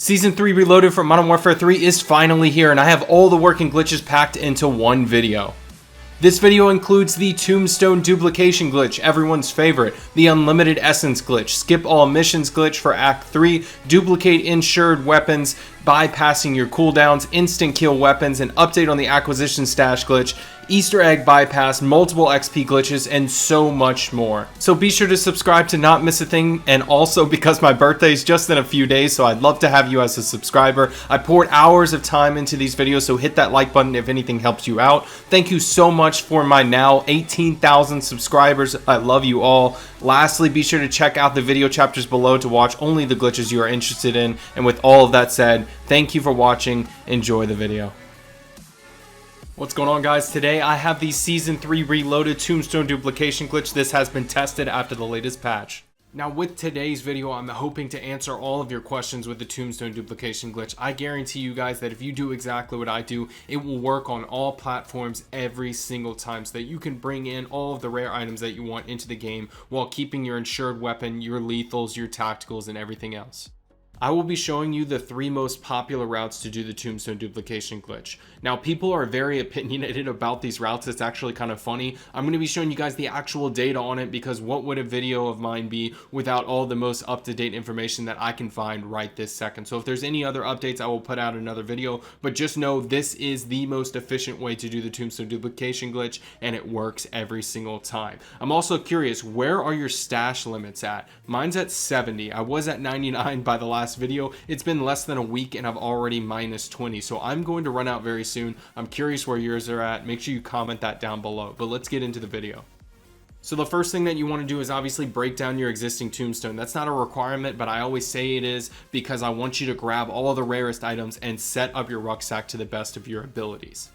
Season 3 Reloaded for Modern Warfare 3 is finally here, and I have all the working glitches packed into one video. This video includes the Tombstone duplication glitch, everyone's favorite, the unlimited essence glitch, skip all missions glitch for Act 3, duplicate insured weapons, bypassing your cooldowns, instant kill weapons, an update on the acquisition stash glitch, Easter egg bypass, multiple XP glitches, and so much more. So be sure to subscribe to not miss a thing, and also because my birthday is just in a few days, so I'd love to have you as a subscriber. I poured hours of time into these videos, so hit that like button if anything helps you out. Thank you so much for my now 18,000 subscribers. I love you all. Lastly, be sure to check out the video chapters below to watch only the glitches you are interested in. And with all of that said, thank you for watching. Enjoy the video. What's going on, guys? Today I have the Season 3 Reloaded Tombstone duplication glitch. This has been tested after the latest patch. Now with today's video, I'm hoping to answer all of your questions with the Tombstone duplication glitch. I guarantee you guys that if you do exactly what I do, it will work on all platforms every single time so that you can bring in all of the rare items that you want into the game while keeping your insured weapon, your lethals, your tacticals, and everything else. I will be showing you the 3 most popular routes to do the Tombstone duplication glitch. Now, people are very opinionated about these routes. It's actually kind of funny. I'm going to be showing you guys the actual data on it, because what would a video of mine be without all the most up-to-date information that I can find right this second? So if there's any other updates, I will put out another video, but just know this is the most efficient way to do the Tombstone duplication glitch, and it works every single time. I'm also curious, where are your stash limits at? Mine's at 70. I was at 99 by the last video. It's been less than a week and I've already minus 20, so I'm going to run out very soon. I'm curious where yours are at. Make sure you comment that down below, but let's get into the video. So the first thing that you want to do is obviously break down your existing tombstone. That's not a requirement, but I always say it is because I want you to grab all of the rarest items and set up your rucksack to the best of your abilities.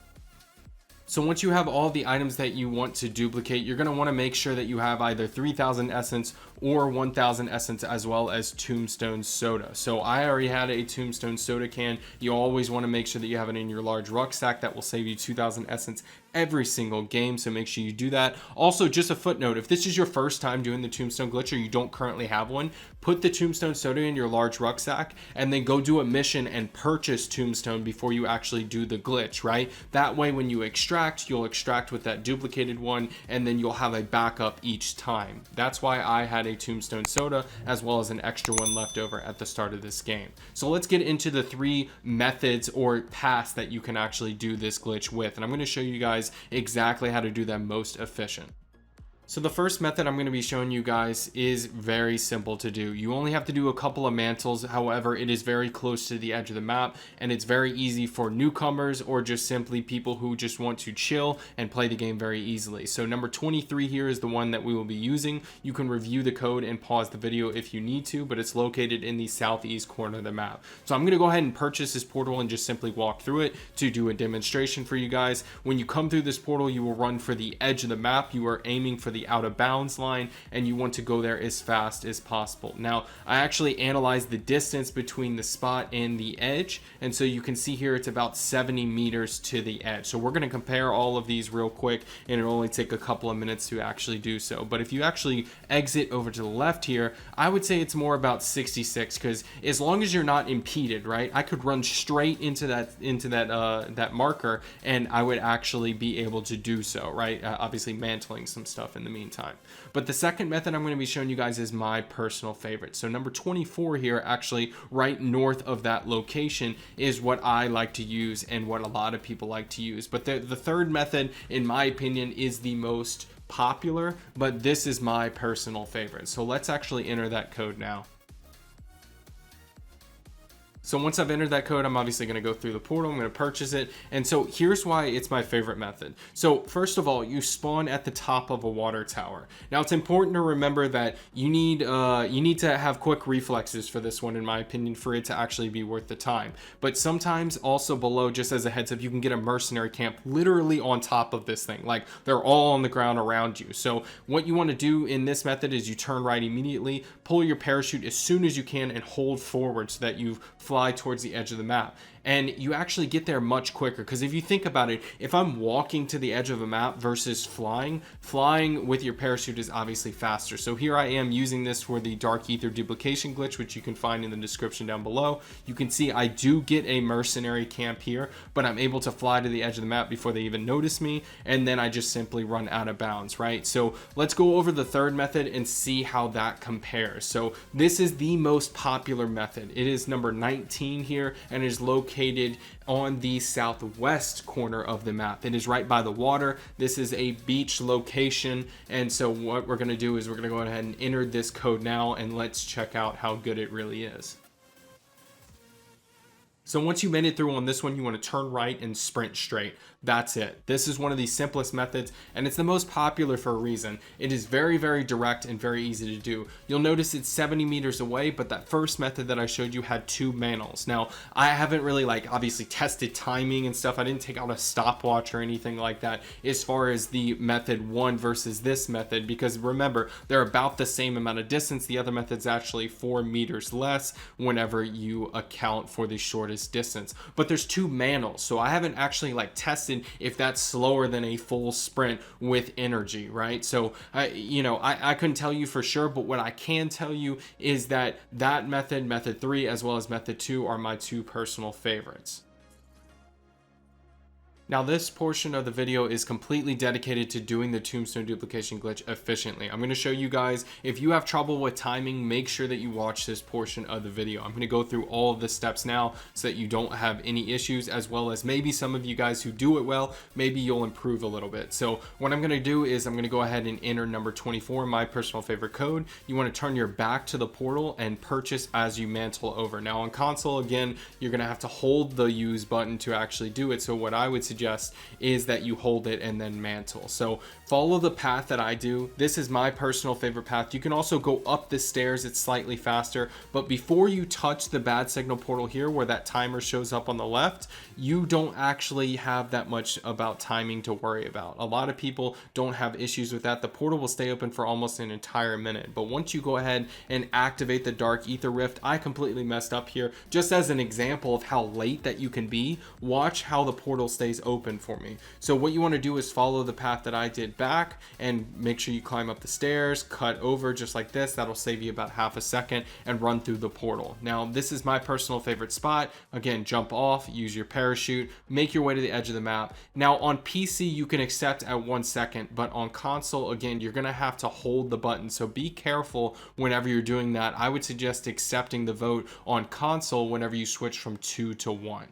So once you have all the items that you want to duplicate, you're going to want to make sure that you have either 3,000 essence or 1,000 essence, as well as tombstone soda. So I already had a tombstone soda can. You always want to make sure that you have it in your large rucksack. That will save you 2,000 essence every single game, so make sure you do that. Also, just a footnote, if this is your first time doing the tombstone glitch or you don't currently have one, put the tombstone soda in your large rucksack and then go do a mission and purchase tombstone before you actually do the glitch, right? That way when you extract, you'll extract with that duplicated one, and then you'll have a backup each time. That's why I had a tombstone soda as well as an extra one left over at the start of this game. So let's get into the 3 methods or paths that you can actually do this glitch with, and I'm going to show you guys exactly how to do them most efficient. So the first method I'm going to be showing you guys is very simple to do. You only have to do a couple of mantles. However, it is very close to the edge of the map, and it's very easy for newcomers or just simply people who just want to chill and play the game very easily. So number 23 here is the one that we will be using. You can review the code and pause the video if you need to, but it's located in the southeast corner of the map. So I'm going to go ahead and purchase this portal and just simply walk through it to do a demonstration for you guys. When you come through this portal, you will run for the edge of the map. You are aiming for the out of bounds line, and you want to go there as fast as possible. Now, I actually analyzed the distance between the spot and the edge, and so you can see here it's about 70 meters to the edge. So we're going to compare all of these real quick, and it'll only take a couple of minutes to actually do so. But if you actually exit over to the left here, I would say it's more about 66, because as long as you're not impeded, right, I could run straight into that marker, and I would actually be able to do so, right? Obviously mantling some stuff in the meantime. But the second method I'm going to be showing you guys is my personal favorite. So number 24 here, actually right north of that location, is what I like to use and what a lot of people like to use. But the third method, in my opinion, is the most popular, but this is my personal favorite. So let's actually enter that code now. So once I've entered that code, I'm obviously going to go through the portal. I'm going to purchase it. And so here's why it's my favorite method. So first of all, you spawn at the top of a water tower. Now it's important to remember that you need to have quick reflexes for this one, in my opinion, for it to actually be worth the time. But sometimes also below, just as a heads up, you can get a mercenary camp literally on top of this thing. Like they're all on the ground around you. So what you want to do in this method is you turn right immediately, pull your parachute as soon as you can, and hold forward so that you fly fly towards the edge of the map. And you actually get there much quicker, because if you think about it, if I'm walking to the edge of a map versus flying with your parachute is obviously faster. So here I am using this for the dark ether duplication glitch, which you can find in the description down below. You can see I do get a mercenary camp here, but I'm able to fly to the edge of the map before they even notice me, and then I just simply run out of bounds, right? So let's go over the third method and see how that compares. So this is the most popular method. It is number 19 here, and is located on the southwest corner of the map. It is right by the water. This is a beach location, and so what we're going to do is we're going to go ahead and enter this code now, and let's check out how good it really is. So once you made it through on this one, you want to turn right and sprint straight. That's it. This is one of the simplest methods, and it's the most popular for a reason. It is very, very direct and very easy to do. You'll notice it's 70 meters away, but that first method that I showed you had 2 manals. Now, I haven't really obviously tested timing and stuff. I didn't take out a stopwatch or anything like that as far as the method 1 versus this method, because remember, they're about the same amount of distance. The other method's actually 4 meters less whenever you account for the shortest distance. But there's 2 manals, so I haven't actually tested if that's slower than a full sprint with energy, right? So I couldn't tell you for sure, but what I can tell you is that method 3 as well as method 2 are my 2 personal favorites. Now this portion of the video is completely dedicated to doing the tombstone duplication glitch efficiently. I'm going to show you guys, if you have trouble with timing, make sure that you watch this portion of the video. I'm going to go through all of the steps now so that you don't have any issues, as well as maybe some of you guys who do it well, maybe you'll improve a little bit. So what I'm going to do is I'm going to go ahead and enter number 24, my personal favorite code. You want to turn your back to the portal and purchase as you mantle over. Now on console, again, you're going to have to hold the use button to actually do it. So what I would suggest is that you hold it and then mantle. So follow the path that I do. This is my personal favorite path. You can also go up the stairs, it's slightly faster, but before you touch the bad signal portal here where that timer shows up on the left, you don't actually have that much about timing to worry about. A lot of people don't have issues with that. The portal will stay open for almost an entire minute, but once you go ahead and activate the dark ether rift, I completely messed up here. Just as an example of how late that you can be, watch how the portal stays open for me. So what you want to do is follow the path that I did back and make sure you climb up the stairs, cut over just like this. That'll save you about half a second, and run through the portal. Now this is my personal favorite spot. Again, jump off, use your parachute, make your way to the edge of the map. Now on PC you can accept at 1 second, but on console, again, you're gonna have to hold the button. So be careful whenever you're doing that. I would suggest accepting the vote on console whenever you switch from 2 to 1.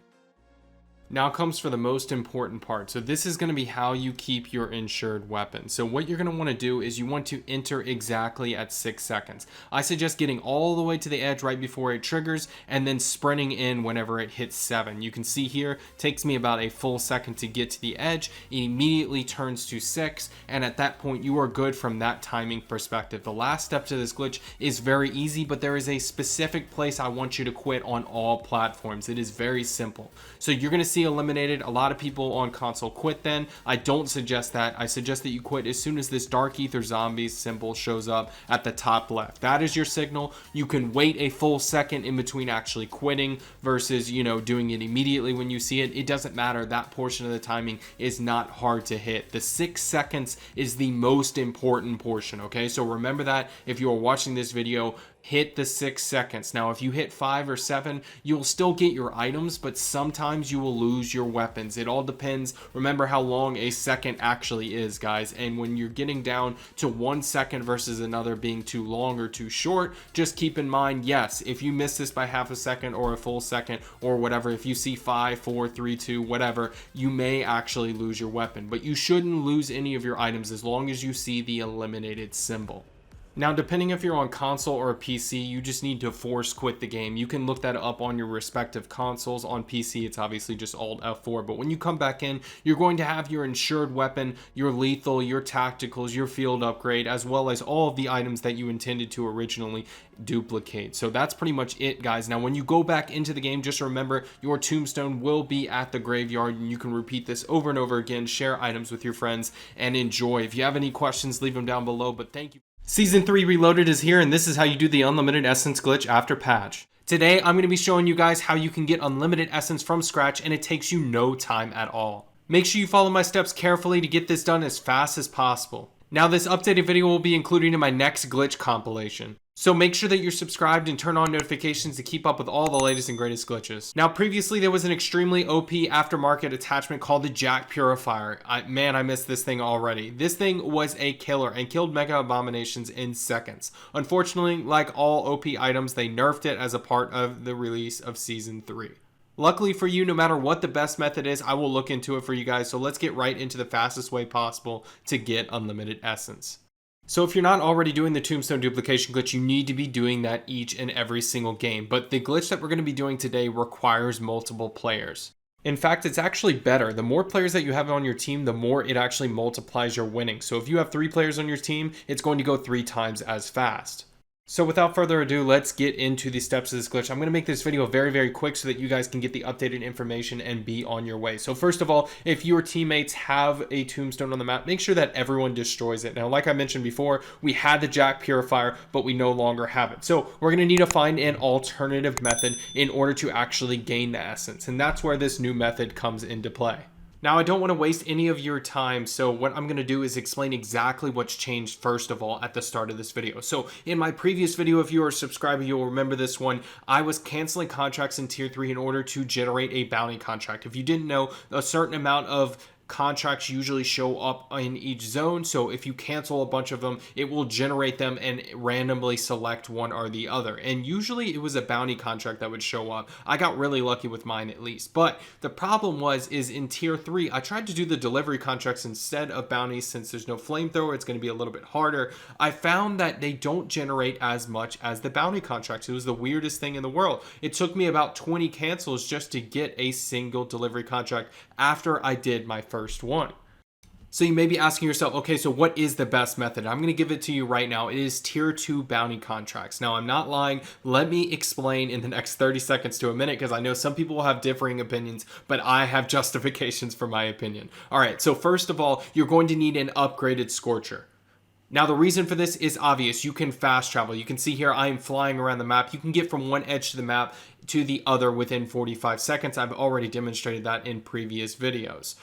Now comes for the most important part. So this is going to be how you keep your insured weapon. So what you're going to want to do is you want to enter exactly at 6 seconds. I suggest getting all the way to the edge right before it triggers, and then sprinting in whenever it hits 7. You can see here, it takes me about a full second to get to the edge. It immediately turns to 6, and at that point you are good from that timing perspective. The last step to this glitch is very easy, but there is a specific place I want you to quit on all platforms. It is very simple. So you're going to see eliminated. A lot of people on console quit then. I don't suggest that. I suggest that you quit as soon as this dark ether zombies symbol shows up at the top left. That is your signal. You can wait a full second in between actually quitting versus, doing it immediately when you see it. It doesn't matter. That portion of the timing is not hard to hit. The 6 seconds is the most important portion, okay? So remember that if you are watching this video, hit the 6 seconds. Now, if you hit 5 or 7, you'll still get your items, but sometimes you will lose your weapons. It all depends. Remember how long a second actually is, guys. And when you're getting down to 1 second versus another being too long or too short, just keep in mind, yes, if you miss this by half a second or a full second or whatever, if you see 5, 4, 3, 2, whatever, you may actually lose your weapon. But you shouldn't lose any of your items as long as you see the eliminated symbol. Now, depending if you're on console or a PC, you just need to force quit the game. You can look that up on your respective consoles. On PC, it's obviously just Alt F4. But when you come back in, you're going to have your insured weapon, your lethal, your tacticals, your field upgrade, as well as all of the items that you intended to originally duplicate. So that's pretty much it, guys. Now, when you go back into the game, just remember your tombstone will be at the graveyard, and you can repeat this over and over again, share items with your friends, and enjoy. If you have any questions, leave them down below. But thank you. Season 3 Reloaded is here, and this is how you do the unlimited essence glitch after patch. Today, I'm going to be showing you guys how you can get unlimited essence from scratch and it takes you no time at all. Make sure you follow my steps carefully to get this done as fast as possible. Now, this updated video will be included in my next glitch compilation. So make sure that you're subscribed and turn on notifications to keep up with all the latest and greatest glitches. Now, previously there was an extremely OP aftermarket attachment called the Jack Purifier. Man, I missed this thing already. This thing was a killer and killed mega abominations in seconds. Unfortunately, like all OP items, they nerfed it as a part of the release of Season 3. Luckily for you, no matter what the best method is, I will look into it for you guys. So let's get right into the fastest way possible to get unlimited essence. So if you're not already doing the Tombstone duplication glitch, you need to be doing that each and every single game. But the glitch that we're going to be doing today requires multiple players. In fact, it's actually better. The more players that you have on your team, the more it actually multiplies your winnings. So if you have 3 players on your team, it's going to go 3 times as fast. So without further ado, let's get into the steps of this glitch. I'm going to make this video very, very quick so that you guys can get the updated information and be on your way. So first of all, if your teammates have a tombstone on the map, make sure that everyone destroys it. Now, like I mentioned before, we had the Jack Purifier, but we no longer have it. So we're going to need to find an alternative method in order to actually gain the essence. And that's where this new method comes into play. Now, I don't want to waste any of your time, so what I'm going to do is explain exactly what's changed first of all at the start of this video. So in my previous video, if you are a subscriber, you'll remember this one. I was canceling contracts in tier 3 in order to generate a bounty contract. If you didn't know, a certain amount of contracts usually show up in each zone, so if you cancel a bunch of them, it will generate them and randomly select one or the other. And usually it was a bounty contract that would show up. I got really lucky with mine at least, but the problem is in tier 3 I tried to do the delivery contracts instead of bounties. Since there's no flamethrower, it's going to be a little bit harder. I found that they don't generate as much as the bounty contracts. It was the weirdest thing in the world. It took me about 20 cancels just to get a single delivery contract after I did my first one. So you may be asking yourself, okay, so what is the best method? I'm going to give it to you right now. It is tier 2 bounty contracts. Now, I'm not lying. Let me explain in the next 30 seconds to a minute, because I know some people will have differing opinions, but I have justifications for my opinion. All right, so first of all, you're going to need an upgraded Scorcher. Now, the reason for this is obvious. You can fast travel. You can see here I am flying around the map. You can get from one edge to the map to the other within 45 seconds. I've already demonstrated that in previous videos.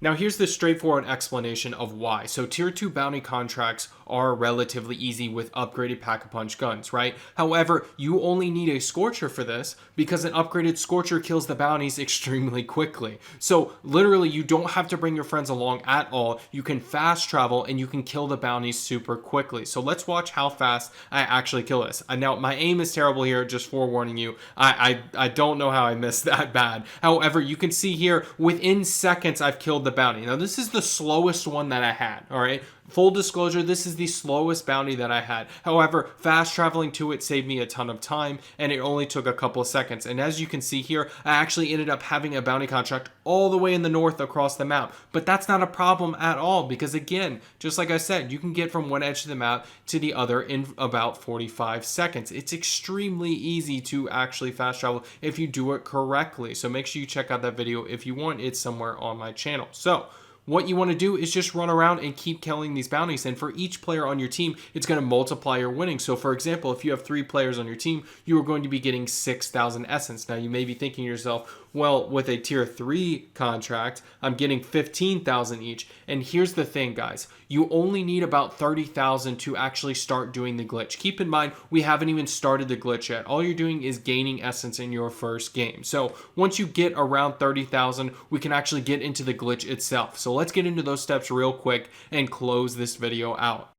Now, here's the straightforward explanation of why. So tier 2 bounty contracts are relatively easy with upgraded pack-a-punch guns, right? However, you only need a Scorcher for this because an upgraded Scorcher kills the bounties extremely quickly. So literally, you don't have to bring your friends along at all. You can fast travel and you can kill the bounties super quickly. So let's watch how fast I actually kill this. Now, my aim is terrible here, just forewarning you. I don't know how I missed that bad. However, you can see here, within seconds, I've killed the bounty. Now, this is the slowest one that I had, all right? Full disclosure, this is the slowest bounty that I had. However, fast traveling to it saved me a ton of time, and it only took a couple of seconds. And as you can see here, I actually ended up having a bounty contract all the way in the north across the map. But that's not a problem at all, because again, just like I said, you can get from one edge of the map to the other in about 45 seconds. It's extremely easy to actually fast travel if you do it correctly. So make sure you check out that video if you want. It's somewhere on my channel. So what you want to do is just run around and keep killing these bounties, and for each player on your team, it's going to multiply your winnings. So for example, if you have 3 players on your team, you are going to be getting 6,000 essence. Now, you may be thinking to yourself, well, with a tier 3 contract, I'm getting 15,000 each. And here's the thing, guys. You only need about 30,000 to actually start doing the glitch. Keep in mind, we haven't even started the glitch yet. All you're doing is gaining essence in your first game. So once you get around 30,000, we can actually get into the glitch itself. So let's get into those steps real quick and close this video out.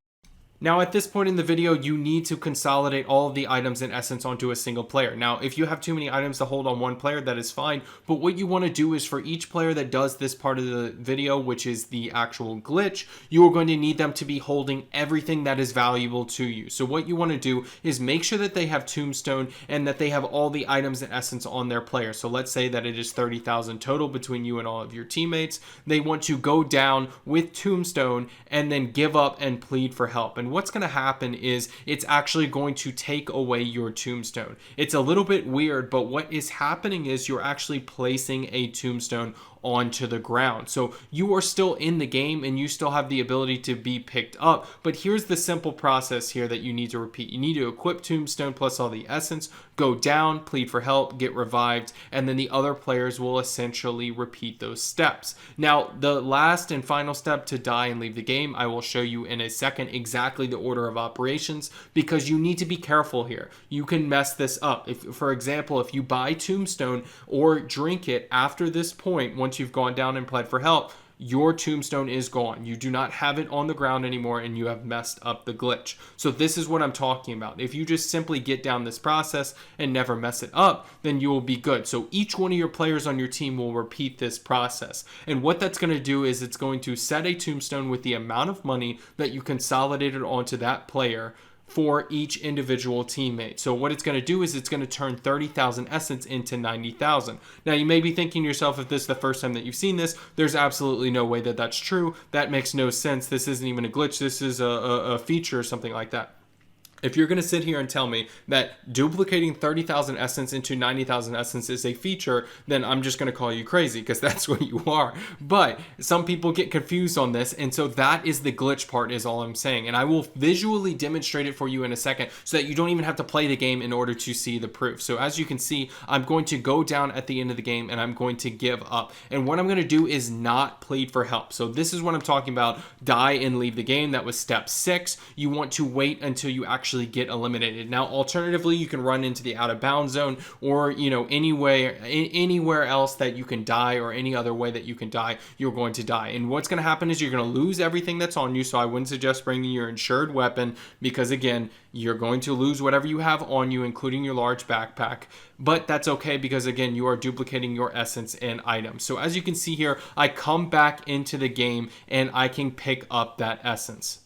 Now, at this point in the video, you need to consolidate all of the items in essence onto a single player. Now, if you have too many items to hold on one player, that is fine. But what you want to do is for each player that does this part of the video, which is the actual glitch, you are going to need them to be holding everything that is valuable to you. So what you want to do is make sure that they have Tombstone and that they have all the items in essence on their player. So let's say that it is 30,000 total between you and all of your teammates. They want to go down with Tombstone and then give up and plead for help. And what's going to happen is it's actually going to take away your Tombstone. It's a little bit weird, but what is happening is you're actually placing a Tombstone onto the ground. So you are still in the game and you still have the ability to be picked up. But here's the simple process here that you need to repeat. You need to equip Tombstone plus all the essence, go down, plead for help, get revived, and then the other players will essentially repeat those steps. Now, the last and final step to die and leave the game, I will show you in a second exactly the order of operations, because you need to be careful here. You can mess this up. If, for example, if you buy Tombstone or drink it after this point, once you've gone down and pled for help, your Tombstone is gone. You do not have it on the ground anymore and you have messed up the glitch. So this is what I'm talking about. If you just simply get down this process and never mess it up, then you will be good. So each one of your players on your team will repeat this process. And what that's going to do is it's going to set a Tombstone with the amount of money that you consolidated onto that player for each individual teammate. So what it's going to do is it's going to turn 30,000 essence into 90,000. Now you may be thinking to yourself, if this is the first time that you've seen this, there's absolutely no way that that's true. That makes no sense. This isn't even a glitch. This is a feature or something like that. If you're going to sit here and tell me that duplicating 30,000 essence into 90,000 essence is a feature, then I'm just going to call you crazy, because that's what you are. But some people get confused on this, and so that is the glitch part, is all I'm saying. And I will visually demonstrate it for you in a second so that you don't even have to play the game in order to see the proof. So as you can see, I'm going to go down at the end of the game and I'm going to give up. And what I'm going to do is not plead for help. So this is what I'm talking about. Die and leave the game. That was step 6. You want to wait until you actually get eliminated. Now, alternatively, you can run into the out of bounds zone, or anywhere else that you can die, or any other way that you can die, you're going to die. And what's going to happen is you're going to lose everything that's on you. So I wouldn't suggest bringing your insured weapon, because again, you're going to lose whatever you have on you, including your large backpack. But that's okay, because again, you are duplicating your essence and items. So as you can see here, I come back into the game and I can pick up that essence.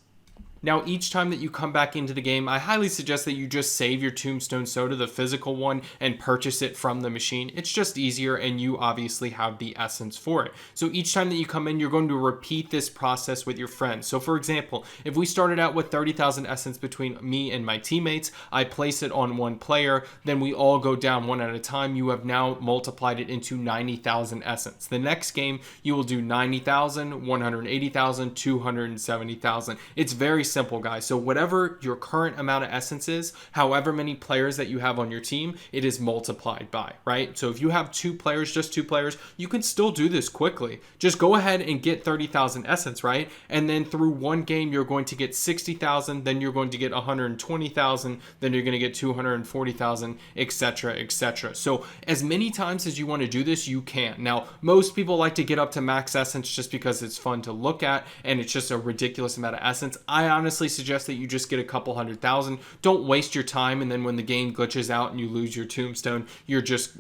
Now, each time that you come back into the game, I highly suggest that you just save your Tombstone Soda, the physical one, and purchase it from the machine. It's just easier, and you obviously have the essence for it. So each time that you come in, you're going to repeat this process with your friends. So for example, if we started out with 30,000 essence between me and my teammates, I place it on one player, then we all go down one at a time. You have now multiplied it into 90,000 essence. The next game, you will do 90,000, 180,000, 270,000. It's very simple, guys. So whatever your current amount of essence is, however many players that you have on your team, it is multiplied by, right? So if you have just two players, you can still do this quickly. Just go ahead and get 30,000 essence, right? And then through one game, you're going to get 60,000, then you're going to get 120,000, then you're going to get 240,000, etc., etc. So as many times as you want to do this, you can. Now, most people like to get up to max essence just because it's fun to look at, and it's just a ridiculous amount of essence. I honestly suggest that you just get a couple 100,000. Don't waste your time, and then when the game glitches out and you lose your Tombstone, you're just,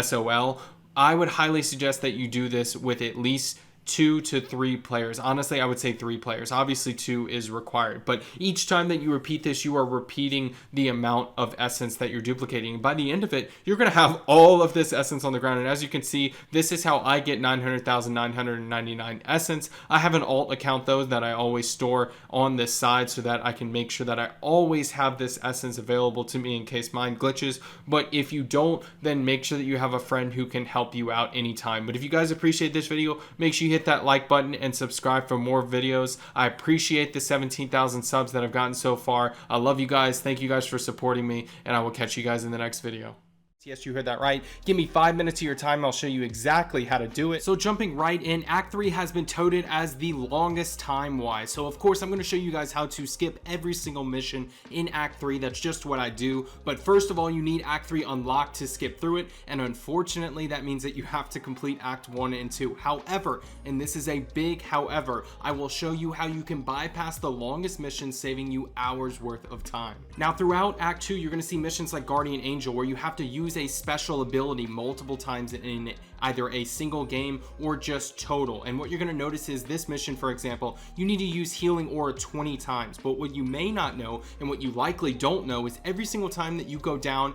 SOL. I would highly suggest that you do this with at least 2 to 3 players. Honestly, I would say 3 players. Obviously 2 is required, but each time that you repeat this, you are repeating the amount of essence that you're duplicating. By the end of it, you're going to have all of this essence on the ground. And as you can see, this is how I get 900,999 essence. I have an alt account though that I always store on this side so that I can make sure that I always have this essence available to me in case mine glitches. But if you don't, then make sure that you have a friend who can help you out anytime. But if you guys appreciate this video, make sure you hit that like button and subscribe for more videos. I appreciate the 17,000 subs that I've gotten so far. I love you guys. Thank you guys for supporting me, and I will catch you guys in the next video. Yes, you heard that right. Give me 5 minutes of your time. I'll show you exactly how to do it. So jumping right in, Act 3 has been touted as the longest time-wise. So of course, I'm going to show you guys how to skip every single mission in Act 3. That's just what I do. But first of all, you need Act 3 unlocked to skip through it. And unfortunately, that means that you have to complete Act 1 and 2. However, and this is a big however, I will show you how you can bypass the longest missions, saving you hours worth of time. Now, throughout Act 2, you're going to see missions like Guardian Angel, where you have to use a special ability multiple times in either a single game or just total. And what you're going to notice is this mission, for example, you need to use healing aura 20 times. But what you may not know, and what you likely don't know, is every single time that you go down,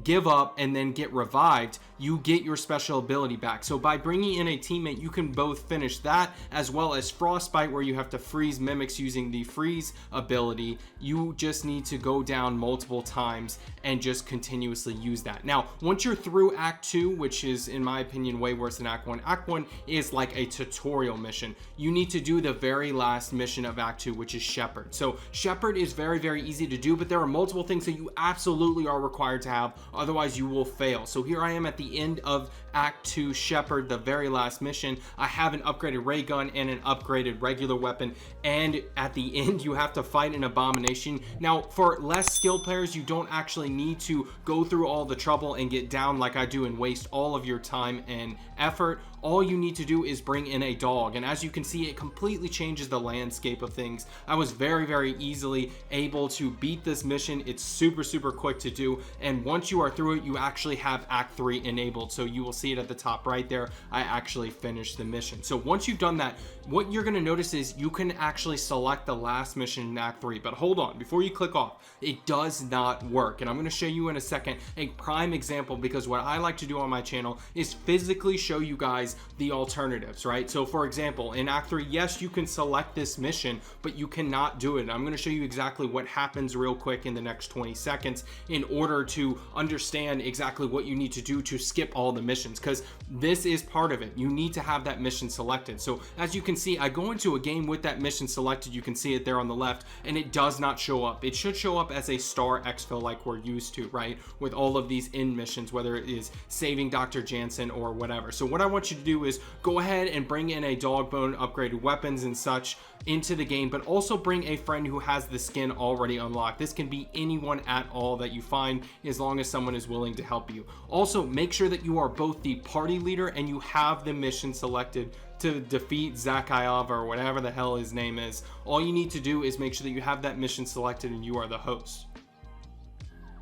give up and then get revived, you get your special ability back. So by bringing in a teammate, you can both finish that as well as Frostbite, where you have to freeze mimics using the freeze ability. You just need to go down multiple times and just continuously use that. Now, once you're through Act 2, which is in my opinion way worse than Act 1, Act 1 is like a tutorial mission. You need to do the very last mission of Act 2, which is Shepherd. So Shepherd is very, very easy to do, but there are multiple things that you absolutely are required to have, otherwise you will fail. So here I am at the end of Act 2 Shepherd, the very last mission. I have an upgraded ray gun and an upgraded regular weapon, and at the end you have to fight an abomination. Now, for less skilled players, you don't actually need to go through all the trouble and get down like I do and waste all of your time and effort. All you need to do is bring in a dog, and as you can see, it completely changes the landscape of things. I was very, very easily able to beat this mission. It's super, super quick to do, and once you are through it, you actually have Act 3 enabled. So you will see it at the top right there. I actually finished the mission. So once you've done that, what you're going to notice is you can actually select the last mission in Act 3. But hold on, before you click off, it does not work, and I'm going to show you in a second a prime example, because what I like to do on my channel is physically show you guys the alternatives, right? So for example, in Act 3, yes, you can select this mission, but you cannot do it. I'm going to show you exactly what happens real quick in the next 20 seconds in order to understand exactly what you need to do to skip all the missions, because this is part of it. You need to have that mission selected. So as you can see, I go into a game with that mission selected. You can see it there on the left, and it does not show up. It should show up as a star exfil like we're used to, right? With all of these end missions, whether it is saving Dr. Jansen or whatever. So what I want you to do is go ahead and bring in a dog bone, upgraded weapons and such into the game, but also bring a friend who has the skin already unlocked. This can be anyone at all that you find, as long as someone is willing to help you. Also, make sure that you are both the party leader and you have the mission selected to defeat Zakhaev or whatever the hell his name is. All you need to do is make sure that you have that mission selected and you are the host.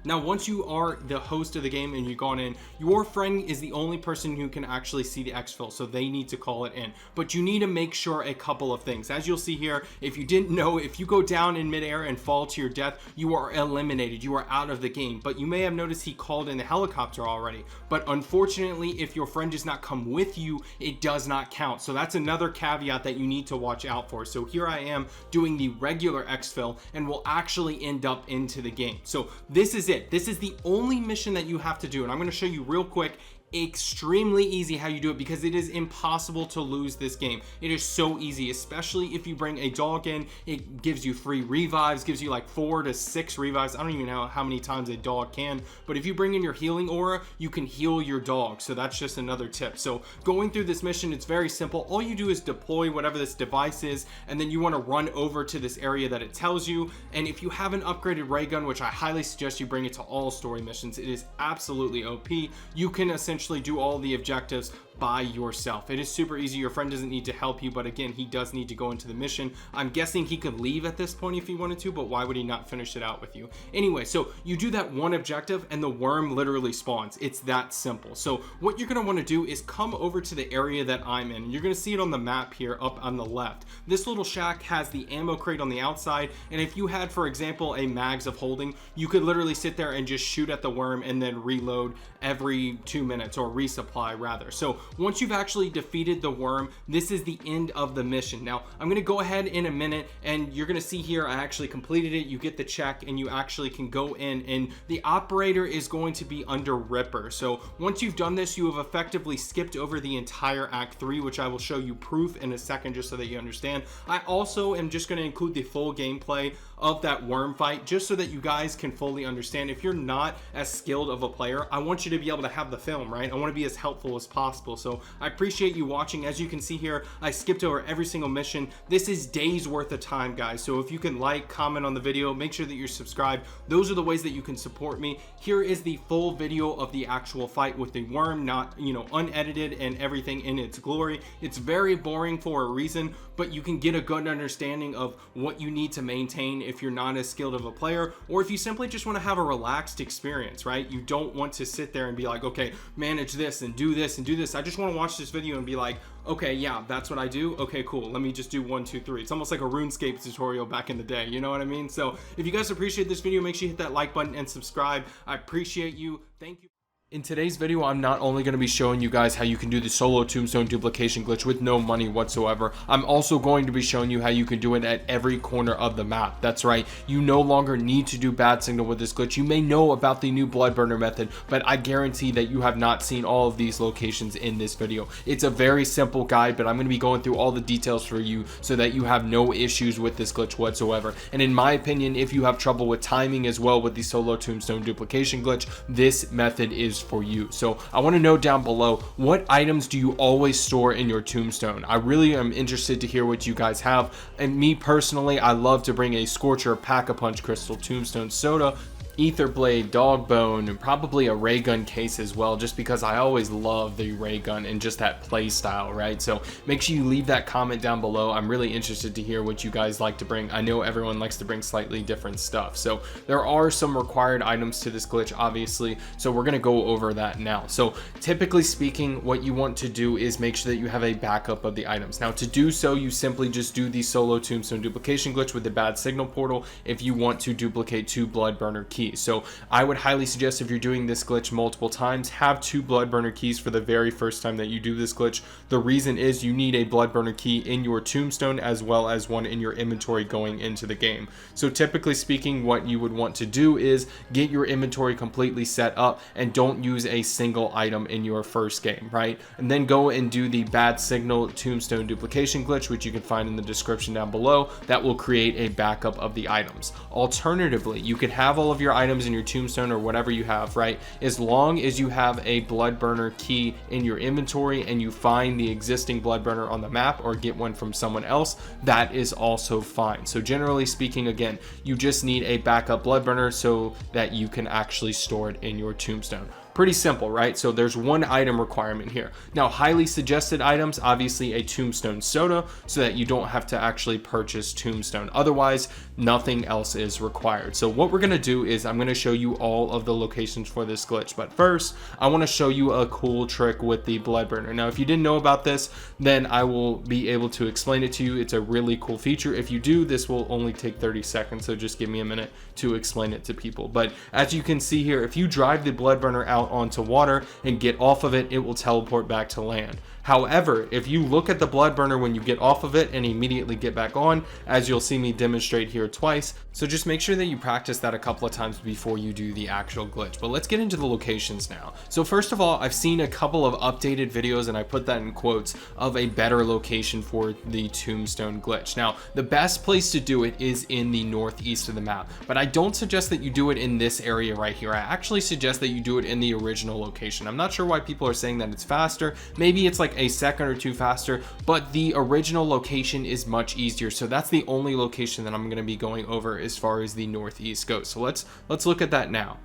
Now, once you are the host of the game and you've gone in, your friend is the only person who can actually see the exfil, so they need to call it in. But you need to make sure a couple of things. As you'll see here, if you didn't know, if you go down in midair and fall to your death, you are eliminated. You are out of the game. But you may have noticed he called in the helicopter already. But unfortunately, if your friend does not come with you, it does not count. So that's another caveat that you need to watch out for. So here I am doing the regular exfil and will actually end up into the game. So this is it. This is the only mission that you have to do, and I'm going to show you real quick extremely easy how you do it, because it is impossible to lose this game. It is so easy, especially if you bring a dog in. It gives you free revives, gives you like 4 to 6 revives. I don't even know how many times a dog can, but if you bring in your healing aura, you can heal your dog. So that's just another tip. So going through this mission, it's very simple. All you do is deploy whatever this device is, and then you want to run over to this area that it tells you. And if you have an upgraded ray gun, which I highly suggest you bring it to all story missions, it is absolutely OP. You can essentially do all the objectives by yourself. It is super easy. Your friend doesn't need to help you, but again, he does need to go into the mission. I'm guessing he could leave at this point if he wanted to, but why would he not finish it out with you? Anyway, so you do that one objective and the worm literally spawns. It's that simple. So what you're going to want to do is come over to the area that I'm in. You're going to see it on the map here up on the left. This little shack has the ammo crate on the outside, and if you had, for example, a mags of holding, you could literally sit there and just shoot at the worm and then reload every 2 minutes, or resupply rather. So once you've actually defeated the worm, this is the end of the mission. Now I'm going to go ahead in a minute, and you're going to see here I actually completed it. You get the check and you actually can go in, and the operator is going to be under Ripper. So once you've done this, you have effectively skipped over the entire Act 3, which I will show you proof in a second just so that you understand. I also am just going to include the full gameplay of that worm fight just so that you guys can fully understand. If you're not as skilled of a player, I want you to be able to have the film, right? I want to be as helpful as possible. So I appreciate you watching. As you can see here, I skipped over every single mission. This is days worth of time, guys. So if you can like, comment on the video, make sure that you're subscribed. Those are the ways that you can support me. Here is the full video of the actual fight with the worm, not, unedited and everything in its glory. It's very boring for a reason, but you can get a good understanding of what you need to maintain if you're not as skilled of a player, or if you simply just want to have a relaxed experience, right? You don't want to sit there and be like, okay, manage this and do this and do this. I just just want to watch this video and be like, okay, yeah, that's what I do. Okay, cool. Let me just do 1, 2, 3. It's almost like a RuneScape tutorial back in the day. You know what I mean? So if you guys appreciate this video, make sure you hit that like button and subscribe. I appreciate you. Thank you. In today's video, I'm not only going to be showing you guys how you can do the solo tombstone duplication glitch with no money whatsoever, I'm also going to be showing you how you can do it at every corner of the map. That's right, you no longer need to do bad signal with this glitch. You may know about the new blood burner method, but I guarantee that you have not seen all of these locations in this video. It's a very simple guide, but I'm going to be going through all the details for you so that you have no issues with this glitch whatsoever. And in my opinion, if you have trouble with timing as well with the solo tombstone duplication glitch, this method is for you. So I want to know down below, what items do you always store in your tombstone? I really am interested to hear what you guys have. And me personally, I love to bring a Scorcher, Pack-a-Punch Crystal, Tombstone Soda, Aether Blade, Dog Bone, and probably a ray gun case as well, just because I always love the ray gun and just that play style, right? So make sure you leave that comment down below. I'm really interested to hear what you guys like to bring. I know everyone likes to bring slightly different stuff. So there are some required items to this glitch, obviously, so we're going to go over that now. So typically speaking, what you want to do is make sure that you have a backup of the items. Now to do so, you simply just do the solo tombstone duplication glitch with the bad signal portal if you want to duplicate 2 blood burner keys. So I would highly suggest, if you're doing this glitch multiple times, have 2 blood burner keys for the very first time that you do this glitch. The reason is you need a blood burner key in your tombstone as well as one in your inventory going into the game. So typically speaking, what you would want to do is get your inventory completely set up and don't use a single item in your first game, right? And then go and do the bad signal tombstone duplication glitch, which you can find in the description down below. That will create a backup of the items. Alternatively, you could have all of your items in your tombstone or whatever you have, right? As long as you have a blood burner key in your inventory and you find the existing blood burner on the map or get one from someone else, that is also fine. So generally speaking, again, you just need a backup blood burner so that you can actually store it in your tombstone. Pretty simple, right? So there's one item requirement here. Now, highly suggested items, obviously a tombstone soda, so that you don't have to actually purchase tombstone. Otherwise, nothing else is required. So what we're going to do is I'm going to show you all of the locations for this glitch. But first, I want to show you a cool trick with the blood burner. Now, if you didn't know about this, then I will be able to explain it to you. It's a really cool feature. If you do, this will only take 30 seconds. So just give me a minute to explain it to people. But as you can see here, if you drive the blood burner out onto water and get off of it, it will teleport back to land. However, if you look at the blood burner when you get off of it and immediately get back on, as you'll see me demonstrate here twice, so just make sure that you practice that a couple of times before you do the actual glitch. But let's get into the locations now. So first of all, I've seen a couple of updated videos, and I put that in quotes, of a better location for the tombstone glitch. Now, the best place to do it is in the northeast of the map, but I don't suggest that you do it in this area right here. I actually suggest that you do it in the original location. I'm not sure why people are saying that it's faster. Maybe it's like a second or two faster, but the original location is much easier. So that's the only location that I'm going to be going over as far as the northeast goes. So let's look at that now.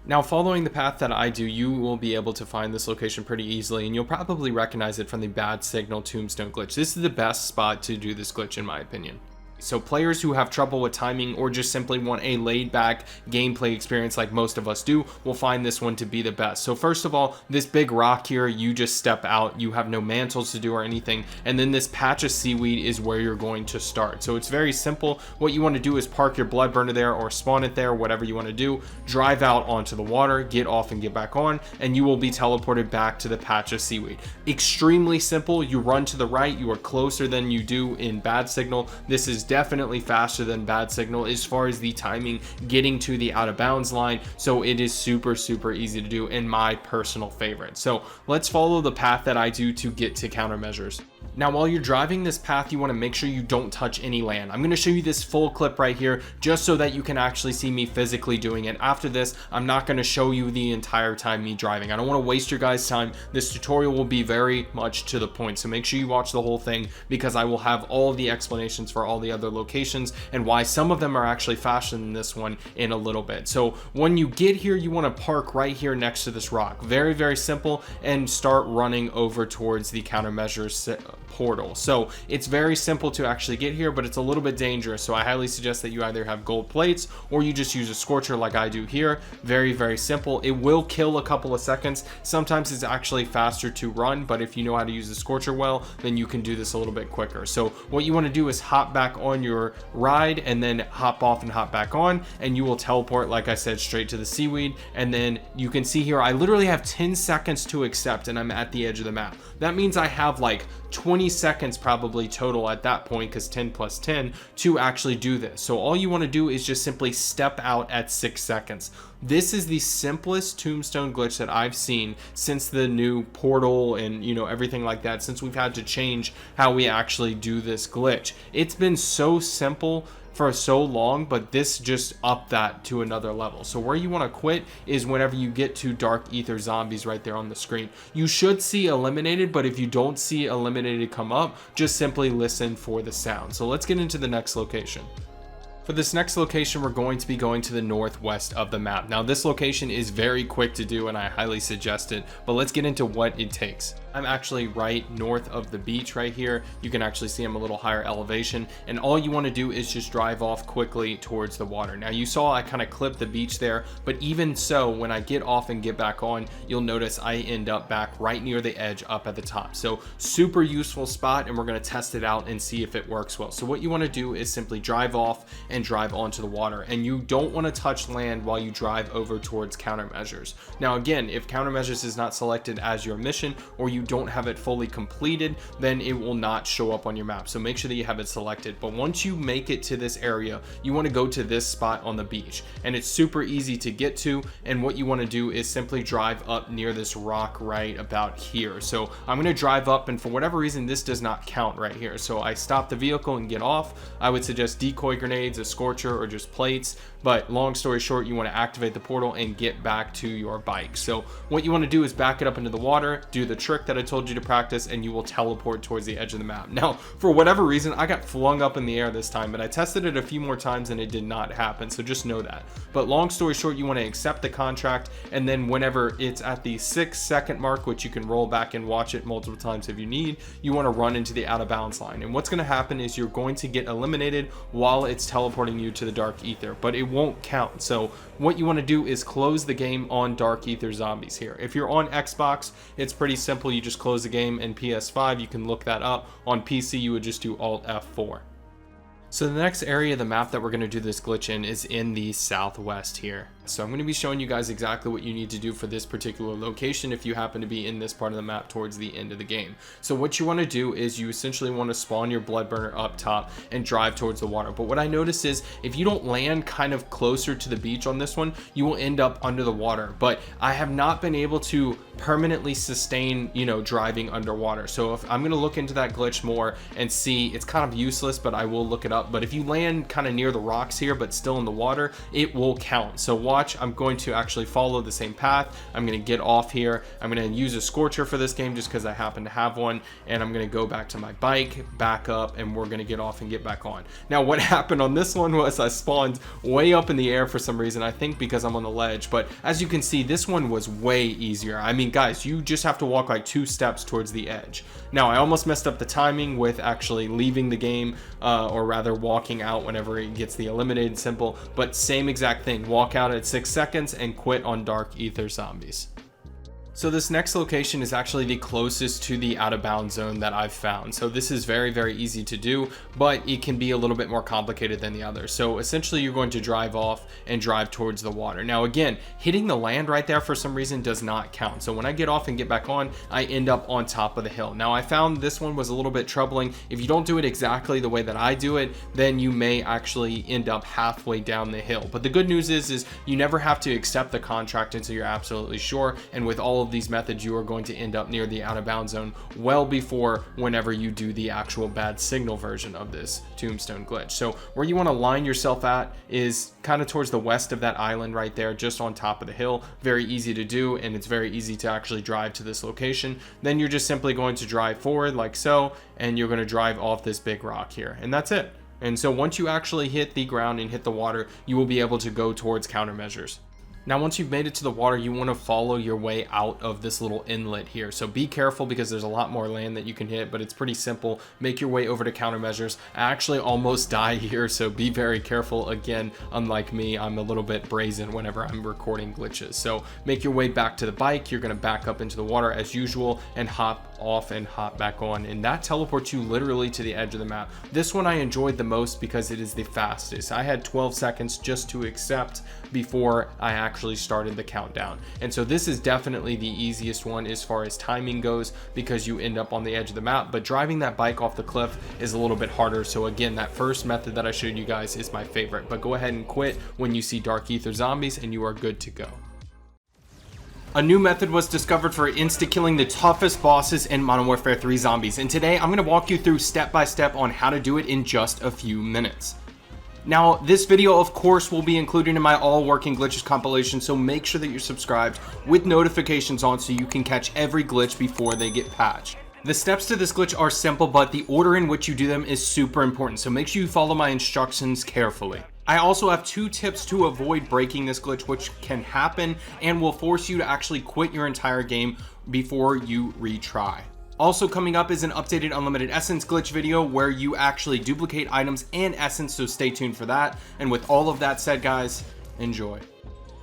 Now, following the path that I do, you will be able to find this location pretty easily, and you'll probably recognize it from the bad signal tombstone glitch. This is the best spot to do this glitch in my opinion. So players who have trouble with timing or just simply want a laid back gameplay experience like most of us do will find this one to be the best. So first of all, this big rock here, you just step out, you have no mantles to do or anything, and then this patch of seaweed is where you're going to start. So it's very simple. What you want to do is park your blood burner there or spawn it there, whatever you want to do, drive out onto the water, get off and get back on, and you will be teleported back to the patch of seaweed. Extremely simple. You run to the right, you are closer than you do in bad signal. This is definitely faster than bad signal as far as the timing getting to the out of bounds line, so it is super easy to do, and my personal favorite. So let's follow the path that I do to get to countermeasures. Now, while you're driving this path, you want to make sure you don't touch any land. I'm going to show you this full clip right here just so that you can actually see me physically doing it. After this, I'm not going to show you the entire time me driving. I don't want to waste your guys' time. This tutorial will be very much to the point, so make sure you watch the whole thing, because I will have all the explanations for all the other locations and why some of them are actually faster than this one in a little bit. So when you get here, you want to park right here next to this rock. Very simple, and start running over towards the countermeasures portal. So it's very simple to actually get here, but it's a little bit dangerous. So I highly suggest that you either have gold plates or you just use a scorcher like I do here. Very, very simple. It will kill a couple of seconds. Sometimes it's actually faster to run, but if you know how to use the scorcher well, then you can do this a little bit quicker. So what you want to do is hop back on your ride and then hop off and hop back on, and you will teleport, like I said, straight to the seaweed. And then you can see here, I literally have 10 seconds to accept and I'm at the edge of the map. That means I have like 20 seconds probably total at that point, because 10 plus 10, to actually do this. So all you want to do is just simply step out at 6 seconds. This is the simplest tombstone glitch that I've seen since the new portal and, you know, everything like that, since we've had to change how we actually do this glitch. It's been so simple for so long, but this just upped that to another level. So where you want to quit is whenever you get to dark ether zombies right there on the screen. You should see eliminated, but if you don't see eliminated come up, just simply listen for the sound. So let's get into the next location. For this next location, we're going to be going to the northwest of the map. Now, this location is very quick to do and I highly suggest it, but let's get into what it takes. I'm actually right north of the beach right here. You can actually see I'm a little higher elevation, and all you want to do is just drive off quickly towards the water. Now, you saw I kind of clipped the beach there, but even so, when I get off and get back on, you'll notice I end up back right near the edge up at the top. So super useful spot, and we're going to test it out and see if it works well. So what you want to do is simply drive off and drive onto the water, and you don't want to touch land while you drive over towards countermeasures. Now again, if countermeasures is not selected as your mission, or you don't have it fully completed, then it will not show up on your map. So make sure that you have it selected. But once you make it to this area, you want to go to this spot on the beach, and it's super easy to get to. And what you want to do is simply drive up near this rock right about here. So I'm going to drive up, and for whatever reason this does not count right here, so I stop the vehicle and get off. I would suggest decoy grenades, a scorcher, or just plates. But long story short, you want to activate the portal and get back to your bike. So what you want to do is back it up into the water, do the trick that I told you to practice, and you will teleport towards the edge of the map. Now, for whatever reason, I got flung up in the air this time, but I tested it a few more times and it did not happen. So just know that. But long story short, you want to accept the contract, and then whenever it's at the 6-second mark, which you can roll back and watch it multiple times if you need, you want to run into the out of bounds line. And what's going to happen is you're going to get eliminated while it's teleporting you to the dark ether, but it won't count. So what you want to do is close the game on dark ether zombies here. If you're on Xbox, it's pretty simple. You just close the game, and PS5, you can look that up. On PC, you would just do Alt F4. So the next area of the map that we're going to do this glitch in is in the southwest here. So I'm going to be showing you guys exactly what you need to do for this particular location if you happen to be in this part of the map towards the end of the game. So what you want to do is you essentially want to spawn your blood burner up top and drive towards the water. But what I noticed is if you don't land kind of closer to the beach on this one, you will end up under the water. But I have not been able to permanently sustain, you know, driving underwater. So if I'm going to look into that glitch more and see, it's kind of useless, but I will look it up. But if you land kind of near the rocks here but still in the water, it will count. So watch, I'm going to actually follow the same path. I'm going to get off here. I'm going to use a scorcher for this game just because I happen to have one, and I'm going to go back to my bike, back up, and we're going to get off and get back on. Now what happened on this one was I spawned way up in the air for some reason, I think because I'm on the ledge, but as you can see, this one was way easier. I mean, guys, you just have to walk like 2 steps towards the edge. Now I almost messed up the timing with actually leaving the game, or rather walking out whenever it gets the eliminated symbol, but same exact thing, walk out at 6 seconds and quit on dark ether zombies. So this next location is actually the closest to the out of bounds zone that I've found. So this is very, very easy to do, but it can be a little bit more complicated than the others. So essentially you're going to drive off and drive towards the water. Now again, hitting the land right there for some reason does not count. So when I get off and get back on, I end up on top of the hill. Now I found this one was a little bit troubling. If you don't do it exactly the way that I do it, then you may actually end up halfway down the hill. But the good news is you never have to accept the contract until you're absolutely sure. And with all of these methods, you are going to end up near the out of bounds zone well before whenever you do the actual bad signal version of this tombstone glitch. So where you want to line yourself at is kind of towards the west of that island right there, just on top of the hill. Very easy to do, and it's very easy to actually drive to this location. Then you're just simply going to drive forward like so, and you're going to drive off this big rock here, and that's it. And so once you actually hit the ground and hit the water, you will be able to go towards countermeasures. Now, once you've made it to the water, you want to follow your way out of this little inlet here. So be careful because there's a lot more land that you can hit, but it's pretty simple. Make your way over to countermeasures. I actually almost die here, so be very careful. Again, unlike me, I'm a little bit brazen whenever I'm recording glitches. So make your way back to the bike. You're going to back up into the water as usual and hop off and hop back on. And that teleports you literally to the edge of the map. This one I enjoyed the most because it is the fastest. I had 12 seconds just to accept before I actually started the countdown. And so this is definitely the easiest one as far as timing goes because you end up on the edge of the map, but driving that bike off the cliff is a little bit harder. So again, that first method that I showed you guys is my favorite, but go ahead and quit when you see dark ether zombies and you are good to go. A new method was discovered for insta-killing the toughest bosses in Modern Warfare 3 zombies, and today I'm going to walk you through step by step on how to do it in just a few minutes. Now, this video, of course, will be included in my all working glitches compilation, so make sure that you're subscribed with notifications on so you can catch every glitch before they get patched. The steps to this glitch are simple, but the order in which you do them is super important, so make sure you follow my instructions carefully. I also have 2 tips to avoid breaking this glitch, which can happen and will force you to actually quit your entire game before you retry. Also coming up is an updated unlimited essence glitch video where you actually duplicate items and essence, so stay tuned for that. And with all of that said, guys, enjoy.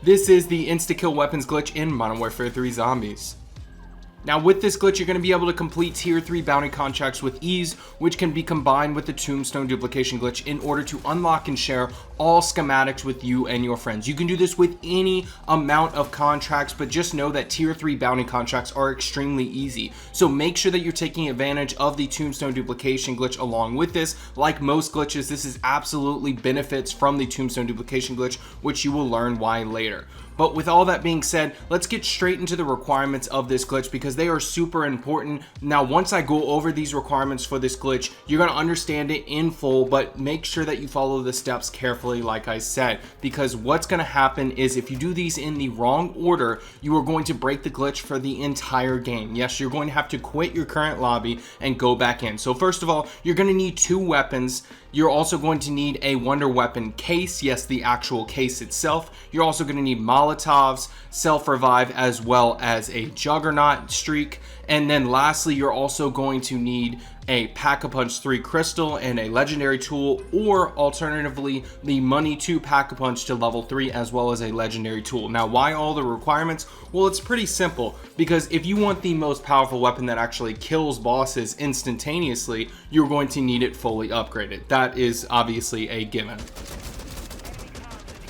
This is the insta-kill weapons glitch in Modern Warfare 3 Zombies. Now with this glitch, you're going to be able to complete tier 3 bounty contracts with ease, which can be combined with the tombstone duplication glitch in order to unlock and share all schematics with you and your friends. You can do this with any amount of contracts, but just know that tier 3 bounty contracts are extremely easy. So make sure that you're taking advantage of the tombstone duplication glitch along with this. Like most glitches, this is absolutely benefits from the tombstone duplication glitch, which you will learn why later. But with all that being said, let's get straight into the requirements of this glitch because they are super important. Now, once I go over these requirements for this glitch, you're going to understand it in full, but make sure that you follow the steps carefully, like I said, because what's going to happen is if you do these in the wrong order, you are going to break the glitch for the entire game. Yes, you're going to have to quit your current lobby and go back in. So first of all, you're going to need 2 weapons. You're also going to need a wonder weapon case. Yes, the actual case itself. You're also going to need Molotovs, self-revive, as well as a juggernaut streak. And then lastly, you're also going to need a Pack-a-Punch 3 crystal and a legendary tool, or alternatively the money 2 Pack-a-Punch to level 3 as well as a legendary tool. Now, why all the requirements? Well, it's pretty simple, because if you want the most powerful weapon that actually kills bosses instantaneously, you're going to need it fully upgraded. That is obviously a given.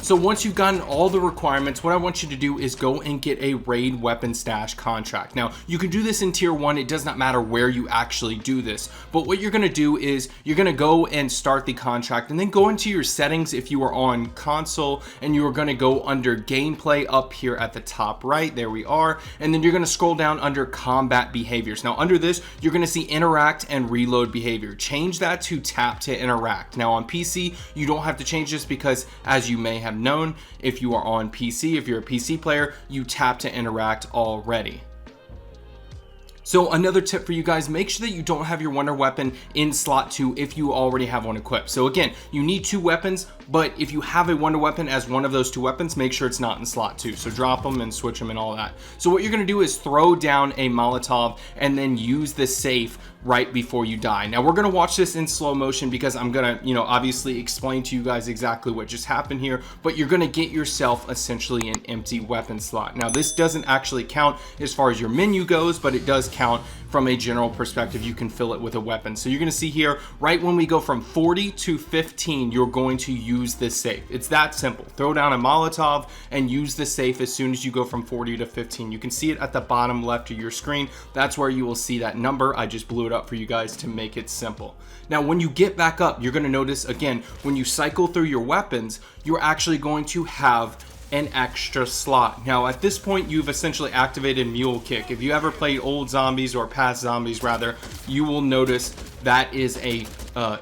So once you've gotten all the requirements, what I want you to do is go and get a raid weapon stash contract. Now, you can do this in tier 1. It does not matter where you actually do this. But what you're going to do is you're going to go and start the contract and then go into your settings if you are on console, and you are going to go under gameplay up here at the top right. There we are. And then you're going to scroll down under combat behaviors. Now, under this, you're going to see interact and reload behavior. Change that to tap to interact. Now, on PC, you don't have to change this because, as you may have known, if you are on PC, if you're a PC player, you tap to interact already. So another tip for you guys, make sure that you don't have your wonder weapon in slot 2 if you already have one equipped. So again, you need 2 weapons, but if you have a wonder weapon as one of those 2 weapons, make sure it's not in slot 2. So drop them and switch them and all that. So what you're going to do is throw down a Molotov and then use the safe right before you die. Now we're going to watch this in slow motion because I'm going to, obviously explain to you guys exactly what just happened here, but you're going to get yourself essentially an empty weapon slot. Now this doesn't actually count as far as your menu goes, but it does count from a general perspective. You can fill it with a weapon. So you're going to see here, right when we go from 40 to 15, you're going to use this safe. It's that simple. Throw down a Molotov and use the safe as soon as you go from 40 to 15. You can see it at the bottom left of your screen. That's where you will see that number. I just blew it up for you guys to make it simple. Now, when you get back up, you're going to notice again, when you cycle through your weapons, you're actually going to have an extra slot. Now at this point, you've essentially activated Mule Kick. If you ever played old zombies, or past zombies rather, you will notice that is a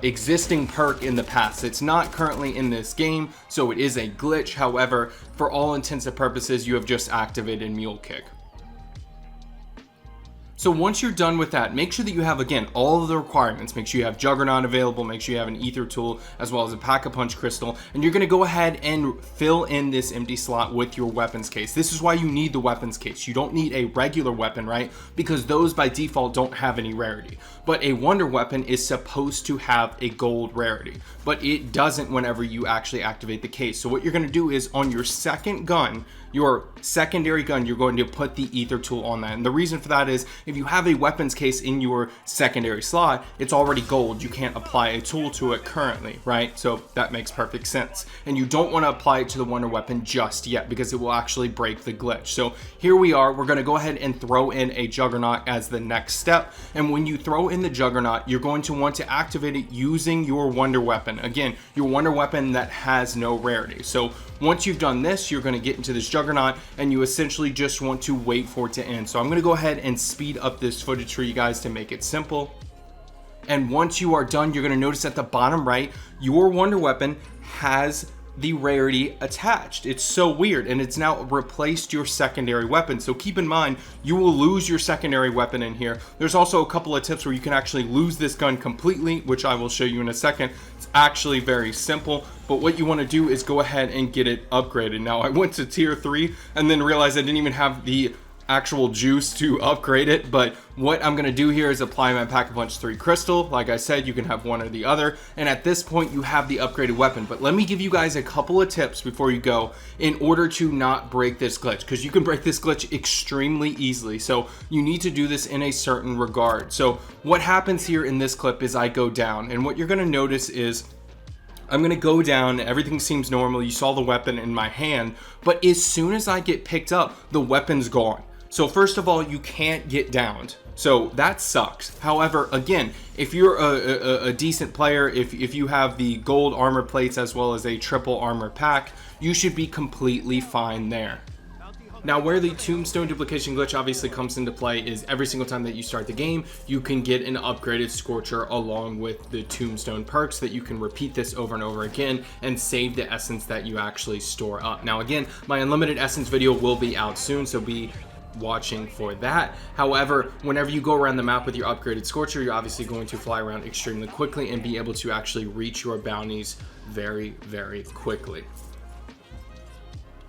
existing perk in the past. It's not currently in this game, so it is a glitch. However, for all intents and purposes, you have just activated Mule Kick. So once you're done with that, make sure that you have, again, all of the requirements. Make sure you have Juggernaut available, make sure you have an Aether tool, as well as a Pack-a-Punch crystal, and you're gonna go ahead and fill in this empty slot with your weapons case. This is why you need the weapons case. You don't need a regular weapon, right? Because those by default don't have any rarity. But a wonder weapon is supposed to have a gold rarity, but it doesn't whenever you actually activate the case. So what you're gonna do is on your second gun, your secondary gun, you're going to put the Aether tool on that. And the reason for that is if you have a weapons case in your secondary slot, it's already gold. You can't apply a tool to it currently, right? So that makes perfect sense. And you don't want to apply it to the wonder weapon just yet because it will actually break the glitch. So here we are. We're going to go ahead and throw in a Juggernaut as the next step. And when you throw in the Juggernaut, you're going to want to activate it using your wonder weapon. Again, your wonder weapon that has no rarity. So once you've done this, you're going to get into this Juggernaut and you essentially just want to wait for it to end. So I'm going to go ahead and speed up this footage for you guys to make it simple. And once you are done, you're going to notice at the bottom right, your wonder weapon has the rarity attached. It's so weird, and it's now replaced your secondary weapon. So keep in mind, you will lose your secondary weapon in here. There's also a couple of tips where you can actually lose this gun completely, which I will show you in a second. It's actually very simple, but what you want to do is go ahead and get it upgraded. Now I went to tier 3 and then realized I didn't even have the actual juice to upgrade it, but what I'm going to do here is apply my Pack-a-Punch 3 crystal. Like I said, you can have one or the other, and at this point you have the upgraded weapon. But let me give you guys a couple of tips before you go in order to not break this glitch, because you can break this glitch extremely easily. So you need to do this in a certain regard. So what happens here in this clip is I go down, and what you're going to notice is I'm going to go down, everything seems normal, you saw the weapon in my hand, but as soon as I get picked up, the weapon's gone. So first of all, you can't get downed. So that sucks. However, again, if you're a decent player, if you have the gold armor plates as well as a triple armor pack, you should be completely fine there. Now, where the Tombstone duplication glitch obviously comes into play is every single time that you start the game, you can get an upgraded Scorcher along with the Tombstone perks that you can repeat this over and over again and save the essence that you actually store up. Now, again, my unlimited essence video will be out soon, so be watching for that. However, whenever you go around the map with your upgraded Scorcher, you're obviously going to fly around extremely quickly and be able to actually reach your bounties very, very quickly.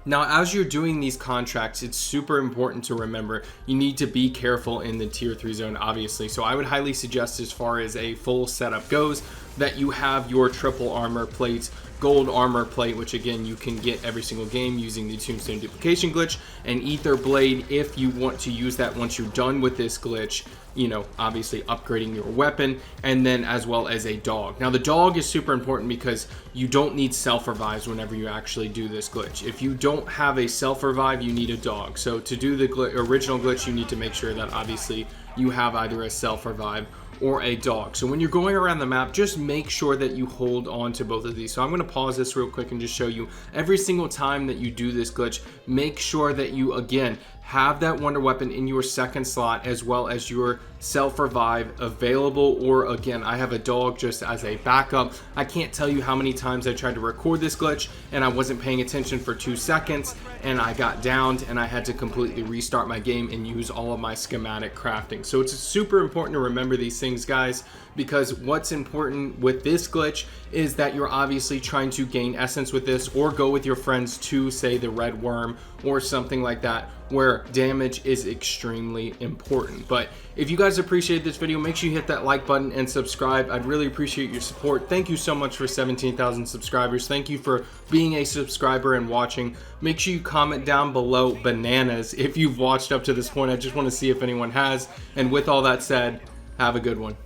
Now, as you're doing these contracts, it's super important to remember you need to be careful in the tier 3 zone, obviously. So I would highly suggest, as far as a full setup goes, that you have your triple armor plates, gold armor plate, which again you can get every single game using the Tombstone duplication glitch, and Aether blade if you want to use that once you're done with this glitch, you know, obviously upgrading your weapon, and then as well as a dog. Now the dog is super important because you don't need self revives whenever you actually do this glitch. If you don't have a self revive, you need a dog. So to do the original glitch, you need to make sure that obviously you have either a self revive or a dog. So when you're going around the map, just make sure that you hold on to both of these. So I'm going to pause this real quick and just show you every single time that you do this glitch, make sure that you again have that wonder weapon in your second slot as well as your self revive available, or again, I have a dog just as a backup. I can't tell you how many times I tried to record this glitch and I wasn't paying attention for 2 seconds and I got downed and I had to completely restart my game and use all of my schematic crafting. So it's super important to remember these things, guys, because what's important with this glitch is that you're obviously trying to gain essence with this, or go with your friends to, say, the red worm or something like that, where damage is extremely important. But if you guys appreciate this video, make sure you hit that like button and subscribe. I'd really appreciate your support. Thank you so much for 17,000 subscribers. Thank you for being a subscriber and watching. Make sure you comment down below bananas if you've watched up to this point. I just want to see if anyone has. And with all that said, have a good one.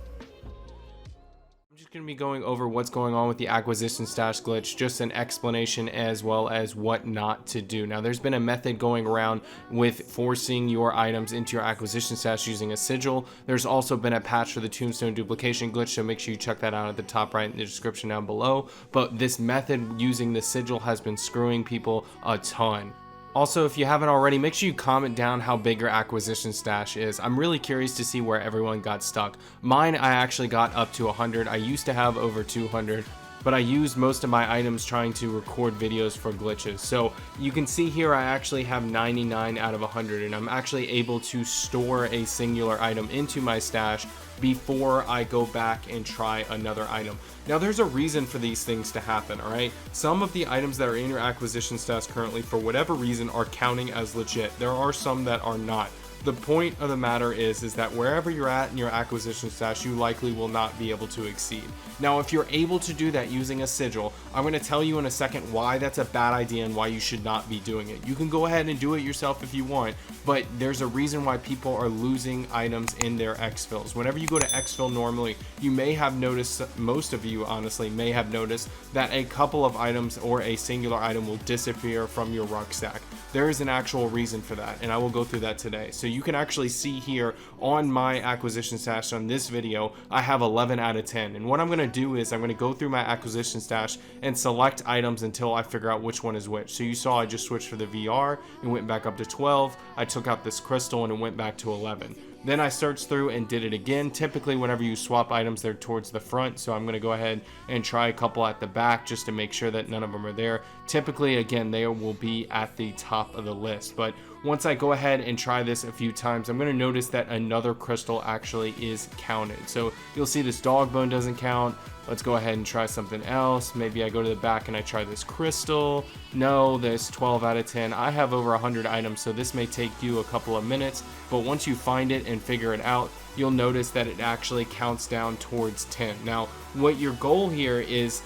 I'm just going to be going over what's going on with the acquisition stash glitch, just an explanation as well as what not to do. Now, there's been a method going around with forcing your items into your acquisition stash using a sigil. There's also been a patch for the Tombstone duplication glitch, so make sure you check that out at the top right in the description down below. But this method using the sigil has been screwing people a ton. Also, if you haven't already, make sure you comment down how big your acquisition stash is. I'm really curious to see where everyone got stuck. Mine, I actually got up to 100. I used to have over 200. but I used most of my items trying to record videos for glitches. So you can see here I actually have 99 out of 100, and I'm actually able to store a singular item into my stash before I go back and try another item. Now there's a reason for these things to happen, alright? Some of the items that are in your acquisition stash currently, for whatever reason, are counting as legit. There are some that are not. The point of the matter is that wherever you're at in your acquisition stash, you likely will not be able to exceed. Now, if you're able to do that using a sigil, I'm going to tell you in a second why that's a bad idea and why you should not be doing it. You can go ahead and do it yourself if you want, but there's a reason why people are losing items in their Exfils. Whenever you go to Exfil normally, you may have noticed, most of you honestly may have noticed, that a couple of items or a singular item will disappear from your rucksack. There is an actual reason for that, and I will go through that today. So you can actually see here on my acquisition stash on this video, I have 11 out of 10. And what I'm going to do is I'm going to go through my acquisition stash and select items until I figure out which one is which. So you saw I just switched for the VR and went back up to 12. I took out this crystal and it went back to 11. Then I searched through and did it again. Typically, whenever you swap items, they're towards the front. So I'm going to go ahead and try a couple at the back just to make sure that none of them are there. Typically, again, they will be at the top of the list. But once I go ahead and try this a few times, I'm going to notice that another crystal actually is counted. So you'll see this dog bone doesn't count. Let's go ahead and try something else. Maybe I go to the back and I try this crystal. No, there's 12 out of 10. I have over 100 items, so this may take you a couple of minutes. But once you find it and figure it out, you'll notice that it actually counts down towards 10. Now, what your goal here is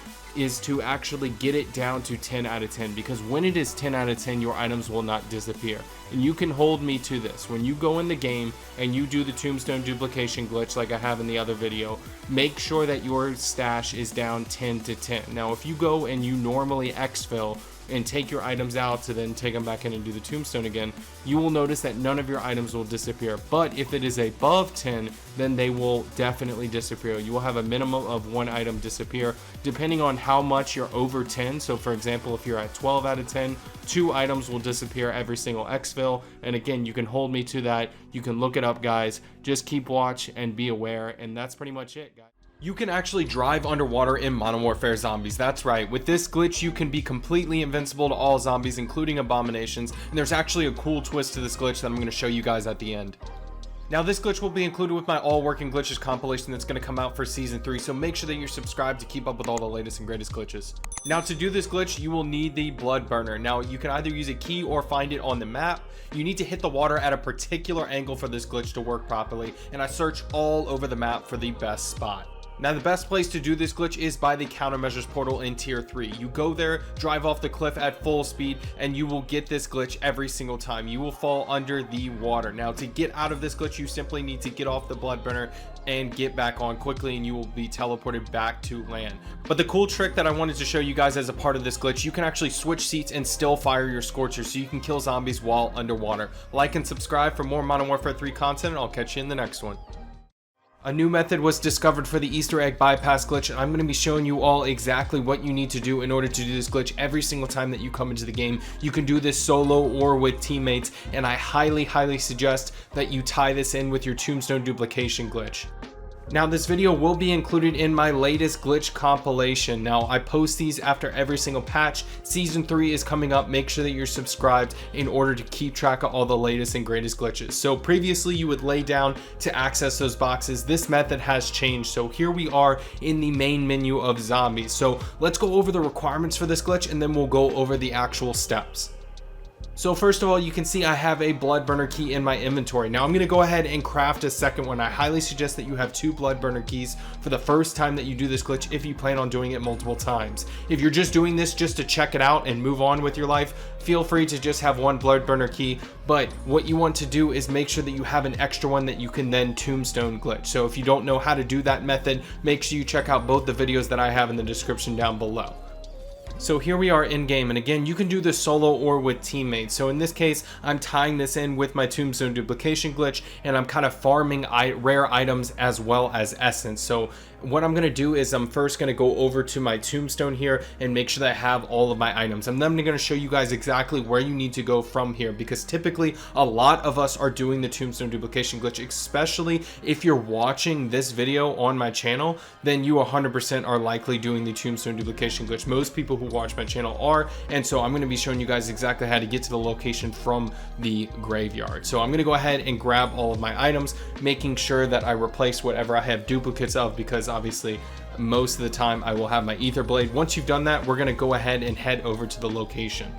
to actually get it down to 10 out of 10, because when it is 10 out of 10, your items will not disappear. And you can hold me to this. When you go in the game and you do the tombstone duplication glitch like I have in the other video, make sure that your stash is down 10 to 10. Now, if you go and you normally exfil and take your items out to then take them back in and do the tombstone again, you will notice that none of your items will disappear. But if it is above 10, then they will definitely disappear. You will have a minimum of one item disappear depending on how much you're over 10. So for example, if you're at 12 out of 10, 2 items will disappear every single exfil. And again, you can hold me to that. You can look it up, guys. Just keep watch and be aware. And that's pretty much it, guys. You can actually drive underwater in Modern Warfare Zombies. That's right. With this glitch, you can be completely invincible to all zombies, including abominations. And there's actually a cool twist to this glitch that I'm going to show you guys at the end. Now, this glitch will be included with my all working glitches compilation that's going to come out for season 3, so make sure that you're subscribed to keep up with all the latest and greatest glitches. Now, to do this glitch, you will need the blood burner. Now, you can either use a key or find it on the map. You need to hit the water at a particular angle for this glitch to work properly, and I search all over the map for the best spot. Now, the best place to do this glitch is by the countermeasures portal in tier 3. You go there, drive off the cliff at full speed, and you will get this glitch every single time. You will fall under the water. Now, to get out of this glitch, you simply need to get off the blood burner and get back on quickly, and you will be teleported back to land. But the cool trick that I wanted to show you guys as a part of this glitch, you can actually switch seats and still fire your scorcher, so you can kill zombies while underwater. Like and subscribe for more Modern Warfare 3 content, and I'll catch you in the next one. A new method was discovered for the Easter egg bypass glitch, and I'm going to be showing you all exactly what you need to do in order to do this glitch every single time that you come into the game. You can do this solo or with teammates, and I highly suggest that you tie this in with your tombstone duplication glitch. Now, this video will be included in my latest glitch compilation. Now, I post these after every single patch. Season 3 is coming up. Make sure that you're subscribed in order to keep track of all the latest and greatest glitches. So previously, you would lay down to access those boxes. This method has changed. So here we are in the main menu of zombies. So let's go over the requirements for this glitch, and then we'll go over the actual steps. So first of all, you can see I have a blood burner key in my inventory. Now I'm going to go ahead and craft a second one. I highly suggest that you have 2 blood burner keys for the first time that you do this glitch if you plan on doing it multiple times. If you're just doing this just to check it out and move on with your life, feel free to just have 1 blood burner key. But what you want to do is make sure that you have an extra one that you can then tombstone glitch. So if you don't know how to do that method, make sure you check out both the videos that I have in the description down below. So here we are in game, and again, you can do this solo or with teammates. So in this case, I'm tying this in with my tombstone duplication glitch, and I'm kind of farming rare items as well as essence. So what I'm going to do is I'm first going to go over to my tombstone here and make sure that I have all of my items. I'm then going to show you guys exactly where you need to go from here, because typically a lot of us are doing the tombstone duplication glitch, especially if you're watching this video on my channel, then you 100% are likely doing the tombstone duplication glitch. Most people who watch my channel are, and so I'm going to be showing you guys exactly how to get to the location from the graveyard. So I'm going to go ahead and grab all of my items, making sure that I replace whatever I have duplicates of, because obviously most of the time I will have my ether blade. Once you've done that, we're going to go ahead and head over to the location.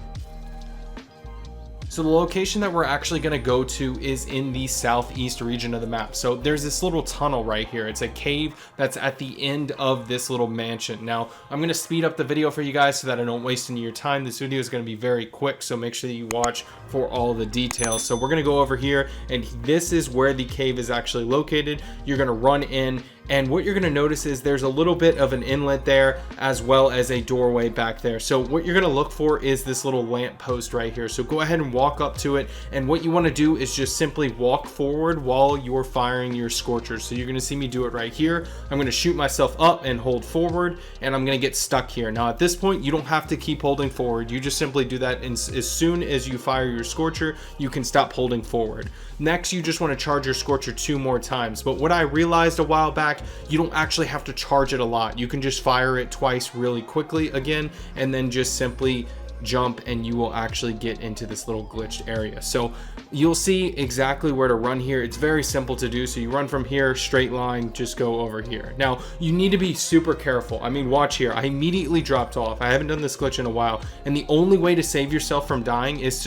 So the location that we're actually going to go to is in the southeast region of the map. So there's this little tunnel right here. It's a cave that's at the end of this little mansion. Now I'm going to speed up the video for you guys so that I don't waste any of your time. This video is going to be very quick, so make sure that you watch for all the details. So we're going to go over here, and this is where the cave is actually located. You're going to run in, and what you're going to notice is there's a little bit of an inlet there, as well as a doorway back there. So what you're going to look for is this little lamp post right here. So go ahead and walk up to it, and what you want to do is just simply walk forward while you're firing your scorchers. So you're going to see me do it right here. I'm going to shoot myself up and hold forward, and I'm going to get stuck here. Now at this point, you don't have to keep holding forward. You just simply do that, and as soon as you fire your scorcher, you can stop holding forward. Next, you just want to charge your scorcher 2 more times. But what I realized a while back, you don't actually have to charge it a lot. You can just fire it twice really quickly again, and then just simply jump, and you will actually get into this little glitched area. So you'll see exactly where to run here. It's very simple to do. So you run from here, straight line, just go over here. Now you need to be super careful. I mean, watch here. I immediately dropped off. I haven't done this glitch in a while, and the only way to save yourself from dying is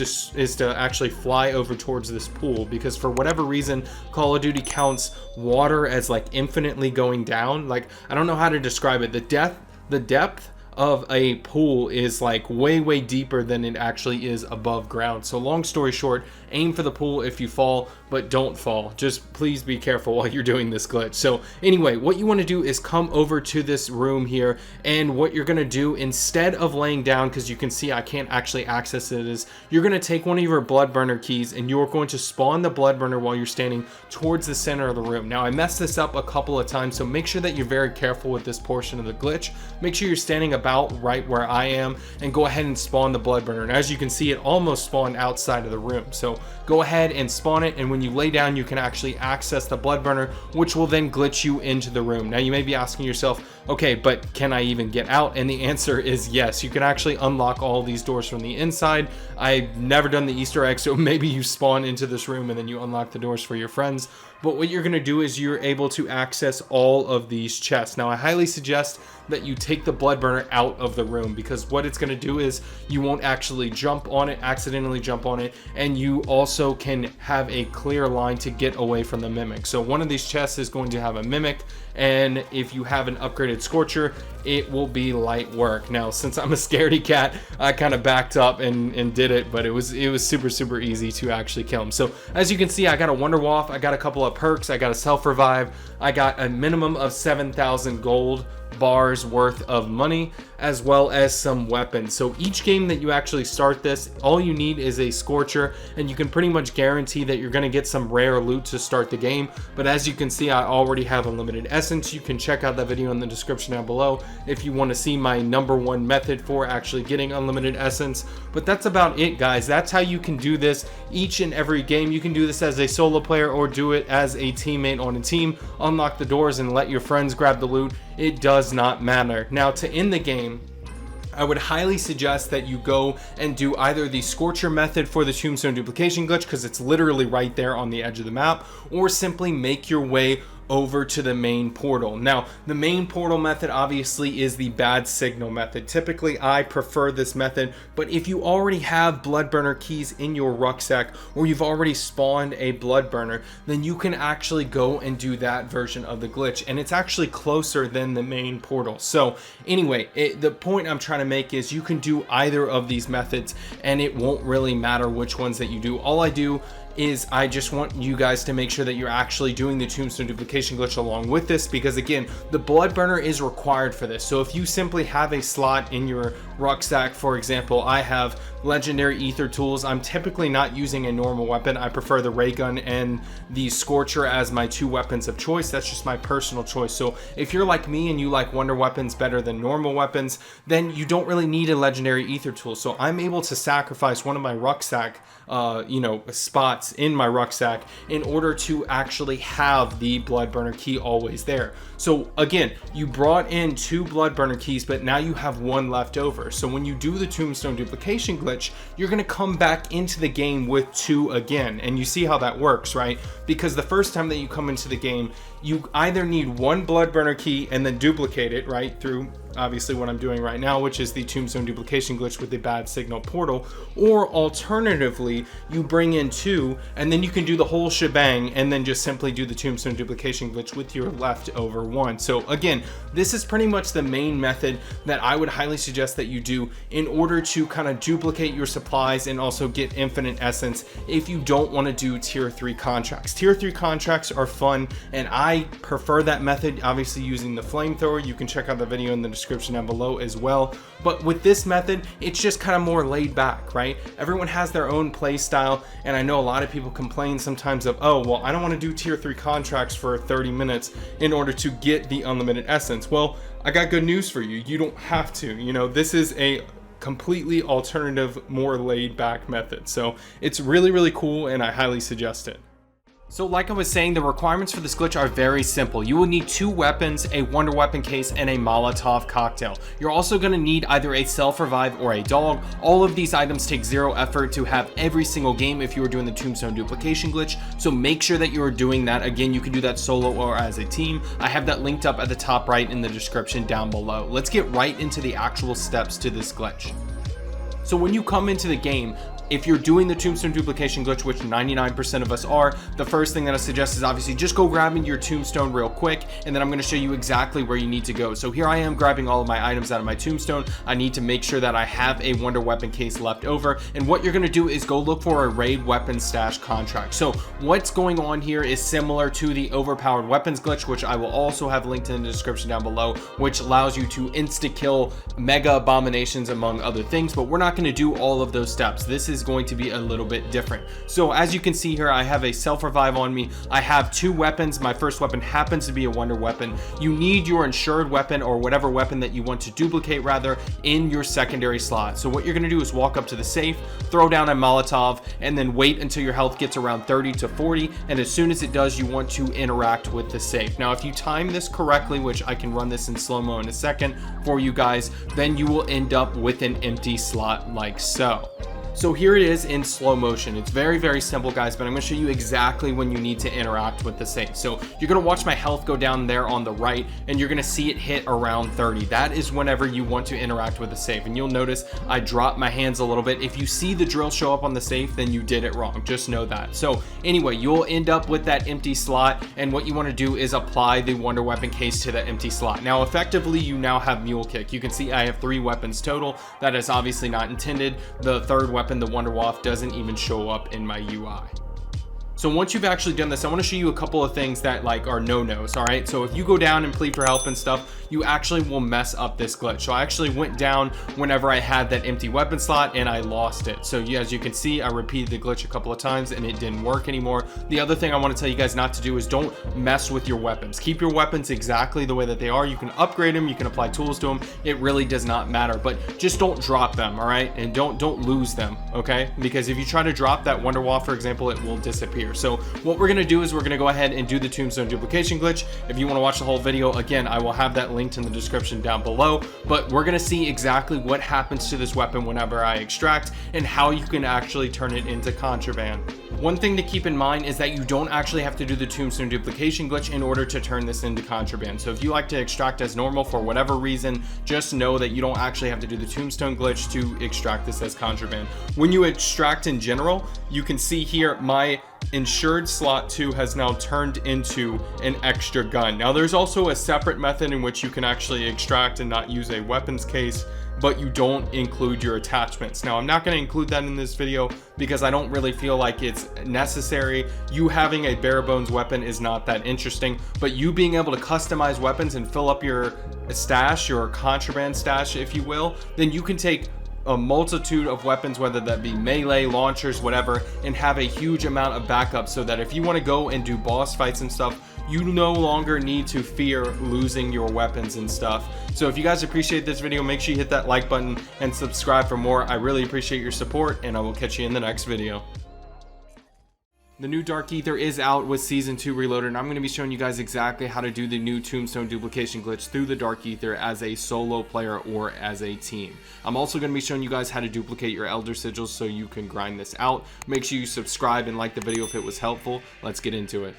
to actually fly over towards this pool, because for whatever reason Call of Duty counts water as like infinitely going down. Like, I don't know how to describe it. The depth of a pool is like way deeper than it actually is above ground. So long story short, aim for the pool if you fall, but don't fall. Just please be careful while you're doing this glitch. So anyway, what you want to do is come over to this room here, and what you're going to do, instead of laying down, because you can see I can't actually access it, is you're going to take one of your blood burner keys, and you're going to spawn the blood burner while you're standing towards the center of the room. Now I messed this up a couple of times, so make sure that you're very careful with this portion of the glitch. Make sure you're standing about right where I am, and go ahead and spawn the blood burner. And as you can see, it almost spawned outside of the room. So go ahead and spawn it, and when you lay down, you can actually access the blood burner, which will then glitch you into the room. Now you may be asking yourself, okay, but can I even get out? And the answer is yes. You can actually unlock all these doors from the inside. I've never done the Easter egg, so maybe you spawn into this room and then you unlock the doors for your friends. But what you're going to do is you're able to access all of these chests. Now I highly suggest that you take the blood burner out of the room, because what it's going to do is you won't actually accidentally jump on it, and you also can have a clear line to get away from the mimic. So one of these chests is going to have a mimic, and if you have an upgraded scorcher, it will be light work. Now since I'm a scaredy cat, I kind of backed up and did it, but it was super easy to actually kill him. So as you can see, I got a wonder waff, I got a couple of perks, I got a self revive, I got a minimum of 7,000 gold bars worth of money, as well as some weapons. So each game that you actually start this, all you need is a scorcher, and you can pretty much guarantee that you're going to get some rare loot to start the game. But as you can see, I already have unlimited essence. You can check out that video in the description down below if you want to see my #1 method for actually getting unlimited essence. But that's about it, guys. That's how you can do this each and every game. You can do this as a solo player or do it as a teammate on a team. Unlock the doors and let your friends grab the loot. It does not matter. Now to end the game, I would highly suggest that you go and do either the Scorcher method for the Tombstone duplication glitch, because it's literally right there on the edge of the map, or simply make your way over to the main portal. Now, the main portal method obviously is the bad signal method. Typically, I prefer this method, but if you already have blood burner keys in your rucksack, or you've already spawned a blood burner, then you can actually go and do that version of the glitch, and it's actually closer than the main portal. So anyway, the point I'm trying to make is you can do either of these methods, and it won't really matter which ones that you do. All I do is I just want you guys to make sure that you're actually doing the Tombstone duplication glitch along with this, because again, the blood burner is required for this. So if you simply have a slot in your rucksack, for example, I have legendary Aether tools. I'm typically not using a normal weapon. I prefer the ray gun and the scorcher as my two weapons of choice. That's just my personal choice. So if you're like me and you like wonder weapons better than normal weapons, then you don't really need a legendary Aether tool. So I'm able to sacrifice one of my rucksack spots in my rucksack in order to actually have the blood burner key always there. So again, you brought in 2 blood burner keys, but now you have 1 left over. So when you do the tombstone duplication glitch, you're going to come back into the game with 2 again. And you see how that works, right? Because the first time that you come into the game, you either need 1 blood burner key and then duplicate it, right, through obviously what I'm doing right now, which is the tombstone duplication glitch with the bad signal portal, or alternatively you bring in 2 and then you can do the whole shebang and then just simply do the tombstone duplication glitch with your leftover 1. So again, this is pretty much the main method that I would highly suggest that you do in order to kind of duplicate your supplies and also get infinite essence if you don't want to do tier 3 contracts. Tier 3 contracts are fun and I prefer that method, obviously using the flamethrower. You can check out the video in the description down below as well. But with this method, it's just kind of more laid back, right? Everyone has their own play style, and I know a lot of people complain sometimes of, oh, well, I don't want to do tier 3 contracts for 30 minutes in order to get the unlimited essence. Well, I got good news for you. You don't have to. You know, this is a completely alternative, more laid back method. So it's really, really cool, and I highly suggest it. So like I was saying, the requirements for this glitch are very simple. You will need 2 weapons, a wonder weapon case, and a Molotov cocktail. You're also going to need either a self-revive or a dog. All of these items take 0 effort to have every single game if you are doing the tombstone duplication glitch. So make sure that you are doing that. Again, you can do that solo or as a team. I have that linked up at the top right in the description down below. Let's get right into the actual steps to this glitch. So when you come into the game, if you're doing the tombstone duplication glitch, which 99% of us are, the first thing that I suggest is obviously just go grabbing your tombstone real quick, and then I'm going to show you exactly where you need to go. So here I am grabbing all of my items out of my tombstone. I need to make sure that I have a wonder weapon case left over, and what you're going to do is go look for a raid weapon stash contract. So what's going on here is similar to the overpowered weapons glitch, which I will also have linked in the description down below, which allows you to insta-kill mega abominations among other things, but we're not going to do all of those steps. This is going to be a little bit different. So as you can see here, I have a self-revive on me. I have 2 weapons. My first weapon happens to be a wonder weapon. You need your insured weapon, or whatever weapon that you want to duplicate rather, in your secondary slot. So what you're going to do is walk up to the safe, throw down a Molotov, and then wait until your health gets around 30 to 40, and as soon as it does, you want to interact with the safe. Now if you time this correctly, which I can run this in slow-mo in a second for you guys, then you will end up with an empty slot like so. So here it is in slow motion. It's very, very simple, guys, but I'm going to show you exactly when you need to interact with the safe. So you're going to watch my health go down there on the right, and you're going to see it hit around 30. That is whenever you want to interact with the safe. And you'll notice I drop my hands a little bit. If you see the drill show up on the safe, then you did it wrong. Just know that. So anyway, you'll end up with that empty slot, and what you want to do is apply the wonder weapon case to that empty slot. Now effectively, you now have mule kick. You can see I have 3 weapons total. That is obviously not intended. The third weapon, the wonder waft, doesn't even show up in my UI. So once you've actually done this, I want to show you a couple of things that like are no-nos. All right, so if you go down and plead for help and stuff, you actually will mess up this glitch. So I actually went down whenever I had that empty weapon slot and I lost it. So yeah, as you can see, I repeated the glitch a couple of times and it didn't work anymore. The other thing I want to tell you guys not to do is don't mess with your weapons. Keep your weapons exactly the way that they are. You can upgrade them, you can apply tools to them. It really does not matter, but just don't drop them, all right? And don't lose them, okay? Because if you try to drop that wonder wall, for example, it will disappear. So what we're going to do is we're going to go ahead and do the tombstone duplication glitch. If you want to watch the whole video, again, I will have that linked in the description down below, but we're going to see exactly what happens to this weapon whenever I extract and how you can actually turn it into contraband. One thing to keep in mind is that you don't actually have to do the tombstone duplication glitch in order to turn this into contraband. So if you like to extract as normal for whatever reason, just know that you don't actually have to do the tombstone glitch to extract this as contraband. When you extract in general, you can see here my insured slot 2 has now turned into an extra gun. Now there's also a separate method in which you can actually extract and not use a weapons case. but you don't include your attachments. Now, I'm not going to include that in this video because I don't really feel like it's necessary. You having a bare bones weapon is not that interesting, but you being able to customize weapons and fill up your stash, your contraband stash, if you will, then you can take a multitude of weapons, whether that be melee, launchers, whatever, and have a huge amount of backup so that if you want to go and do boss fights and stuff, you no longer need to fear losing your weapons and stuff. So if you guys appreciate this video, make sure you hit that like button and subscribe for more. I really appreciate your support, and I will catch you in the next video. The new Dark Aether is out with Season 2 Reloaded, and I'm going to be showing you guys exactly how to do the new Tombstone duplication glitch through the Dark Aether as a solo player or as a team. I'm also going to be showing you guys how to duplicate your Elder Sigils so you can grind this out. Make sure you subscribe and like the video if it was helpful. Let's get into it.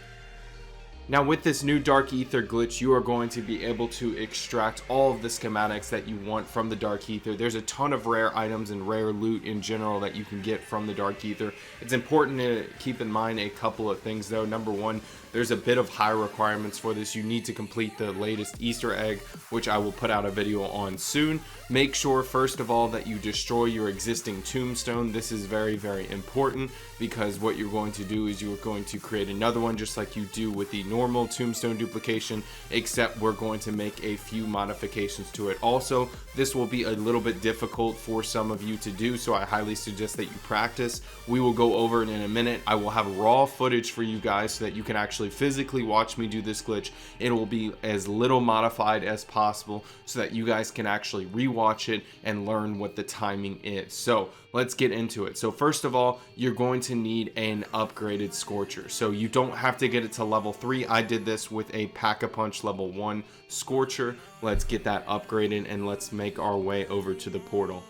Now with this new Dark Aether glitch, you are going to be able to extract all of the schematics that you want from the Dark Aether. There's a ton of rare items and rare loot in general that you can get from the Dark Aether. It's important to keep in mind a couple of things though. Number one, there's a bit of high requirements for this. You need to complete the latest Easter egg, which I will put out a video on soon. Make sure first of all that you destroy your existing tombstone. This is very, very important because what you're going to do is you're going to create another one just like you do with the normal tombstone duplication, except we're going to make a few modifications to it. Also, this will be a little bit difficult for some of you to do, so I highly suggest that you practice. We will go over it in a minute. I will have raw footage for you guys so that you can actually physically watch me do this glitch. It will be as little modified as possible so that you guys can actually rewatch it and learn what the timing is. So let's get into it. So first of all, you're going to need an upgraded Scorcher. So you don't have to get it to level 3. I did this with a Pack-a-Punch level 1 Scorcher. Let's get that upgraded and let's make our way over to the portal.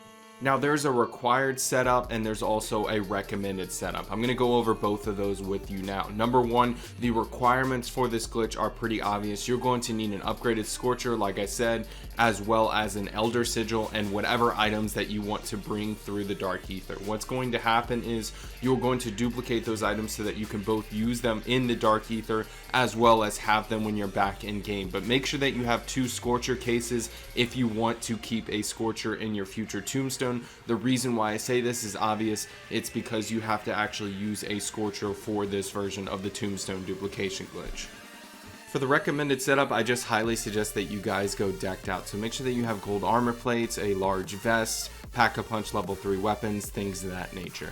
Now there's a required setup and there's also a recommended setup. I'm going to go over both of those with you now. Number one, the requirements for this glitch are pretty obvious. You're going to need an upgraded Scorcher, like I said, as well as an Elder Sigil and whatever items that you want to bring through the Dark Aether. What's going to happen is you're going to duplicate those items so that you can both use them in the Dark Aether as well as have them when you're back in game. But make sure that you have 2 Scorcher cases if you want to keep a Scorcher in your future Tombstone. The reason why I say this is obvious. It's because you have to actually use a Scorcher for this version of the Tombstone duplication glitch. For the recommended setup, I just highly suggest that you guys go decked out. So make sure that you have gold armor plates, a large vest, Pack-a-Punch level 3 weapons, things of that nature.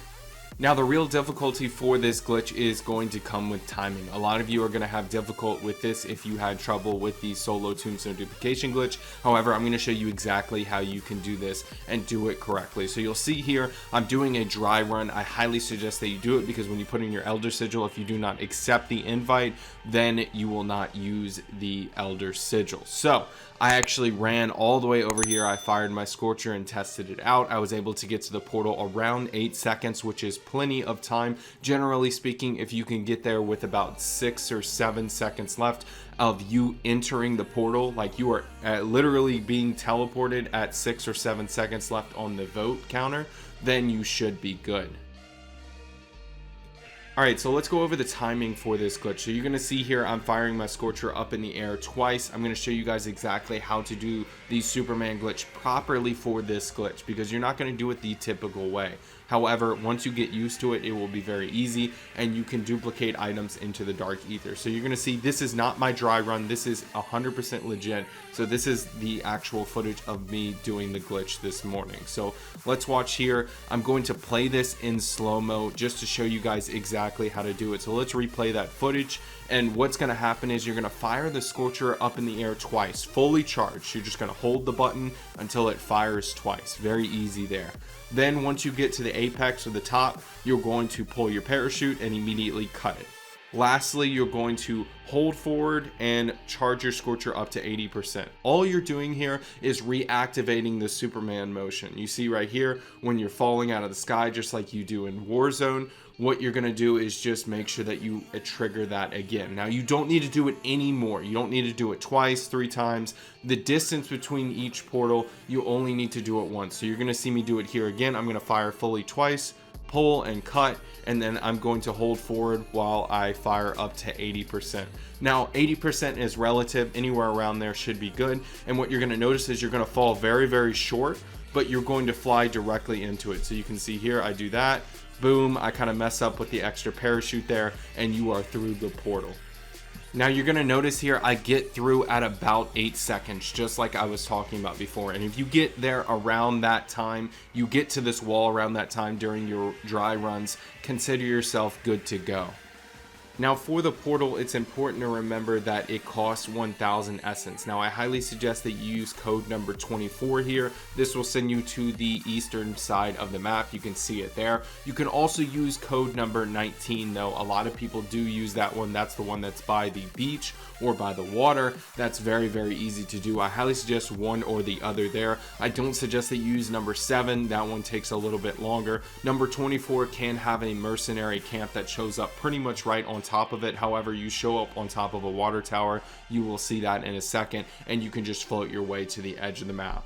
Now the real difficulty for this glitch is going to come with timing. A lot of you are going to have difficulty with this if you had trouble with the solo tombstone duplication glitch. However, I'm going to show you exactly how you can do this and do it correctly. So you'll see here, I'm doing a dry run. I highly suggest that you do it because when you put in your Elder Sigil, if you do not accept the invite, then you will not use the Elder Sigil. So I actually ran all the way over here. I fired my Scorcher and tested it out. I was able to get to the portal around 8 seconds, which is plenty of time. Generally speaking, if you can get there with about 6 or 7 seconds left of you entering the portal, like you are literally being teleported at 6 or 7 seconds left on the vote counter, then you should be good. Alright, so let's go over the timing for this glitch. So you're going to see here I'm firing my Scorcher up in the air twice. I'm going to show you guys exactly how to do the Superman glitch properly for this glitch because you're not going to do it the typical way. However, once you get used to it, it will be very easy and you can duplicate items into the Dark Aether. So you're going to see this is not my dry run. This is 100% legit. So this is the actual footage of me doing the glitch this morning. So let's watch here. I'm going to play this in slow-mo just to show you guys exactly how to do it. So let's replay that footage. And what's going to happen is you're going to fire the Scorcher up in the air twice, fully charged. You're just going to hold the button until it fires twice. Very easy there. Then once you get to the apex or the top, you're going to pull your parachute and immediately cut it. Lastly, you're going to hold forward and charge your Scorcher up to 80%. All you're doing here is reactivating the Superman motion. You see right here, when you're falling out of the sky, just like you do in Warzone, what you're going to do is just make sure that you trigger that again. Now, you don't need to do it anymore. You don't need to do it twice, 3 times. The distance between each portal, you only need to do it once. So you're going to see me do it here again. I'm going to fire fully twice, pull and cut, and then I'm going to hold forward while I fire up to 80%. Now 80% is relative, anywhere around there should be good. And what you're going to notice is you're going to fall very, very short. but you're going to fly directly into it. So you can see here, I do that, boom, I kind of mess up with the extra parachute there, and you are through the portal. Now you're going to notice here I get through at about 8 seconds, just like I was talking about before. And if you get there around that time, you get to this wall around that time during your dry runs, consider yourself good to go. Now for the portal, it's important to remember that it costs 1,000 essence. Now I highly suggest that you use code number 24 here. This will send you to the eastern side of the map. You can see it there. You can also use code number 19 though. A lot of people do use that one. That's the one that's by the beach or by the water. That's very, very easy to do. I highly suggest one or the other there. I don't suggest that you use number 7. That one takes a little bit longer. Number 24 can have a mercenary camp that shows up pretty much right on top of it. However, you show up on top of a water tower, you will see that in a second, and you can just float your way to the edge of the map.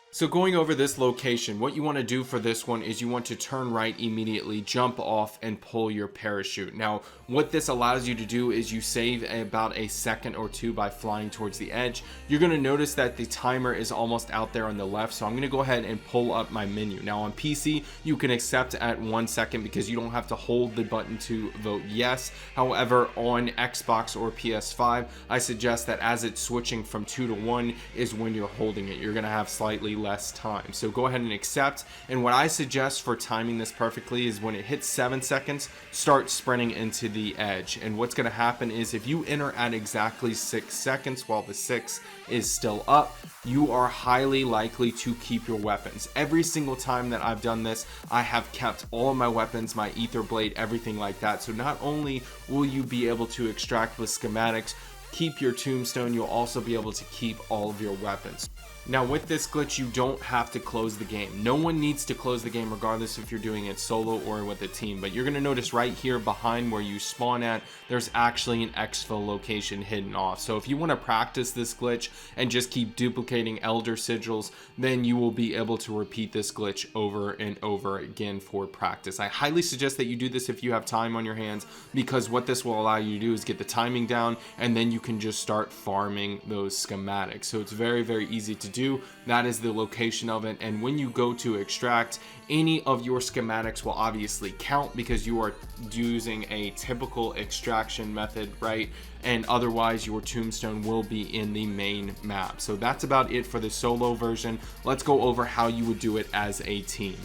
So going over this location, what you want to do for this one is you want to turn right immediately, jump off, and pull your parachute. Now, what this allows you to do is you save about a second or two by flying towards the edge. You're going to notice that the timer is almost out there on the left, so I'm going to go ahead and pull up my menu. Now on PC, you can accept at 1 second because you don't have to hold the button to vote yes. However, on Xbox or PS5, I suggest that as it's switching from 2 to 1 is when you're holding it. You're going to have slightly less time. So go ahead and accept. And what I suggest for timing this perfectly is when it hits 7 seconds, start sprinting into the edge. And what's going to happen is if you enter at exactly 6 seconds while the 6 is still up, you are highly likely to keep your weapons. Every single time that I've done this, I have kept all of my weapons, my Aether blade, everything like that. So not only will you be able to extract with schematics, keep your tombstone, you'll also be able to keep all of your weapons. Now with this glitch, you don't have to close the game. No one needs to close the game regardless if you're doing it solo or with a team. But you're going to notice right here behind where you spawn at, there's actually an Exfil location hidden off. So if you want to practice this glitch and just keep duplicating elder sigils, then you will be able to repeat this glitch over and over again for practice. I highly suggest that you do this if you have time on your hands, because what this will allow you to do is get the timing down, and then you can just start farming those schematics. So it's very, very easy to do. That is the location of it, and when you go to extract, any of your schematics will obviously count because you are using a typical extraction method, right? And otherwise your tombstone will be in the main map. So that's about it for the solo version. Let's go over how you would do it as a team.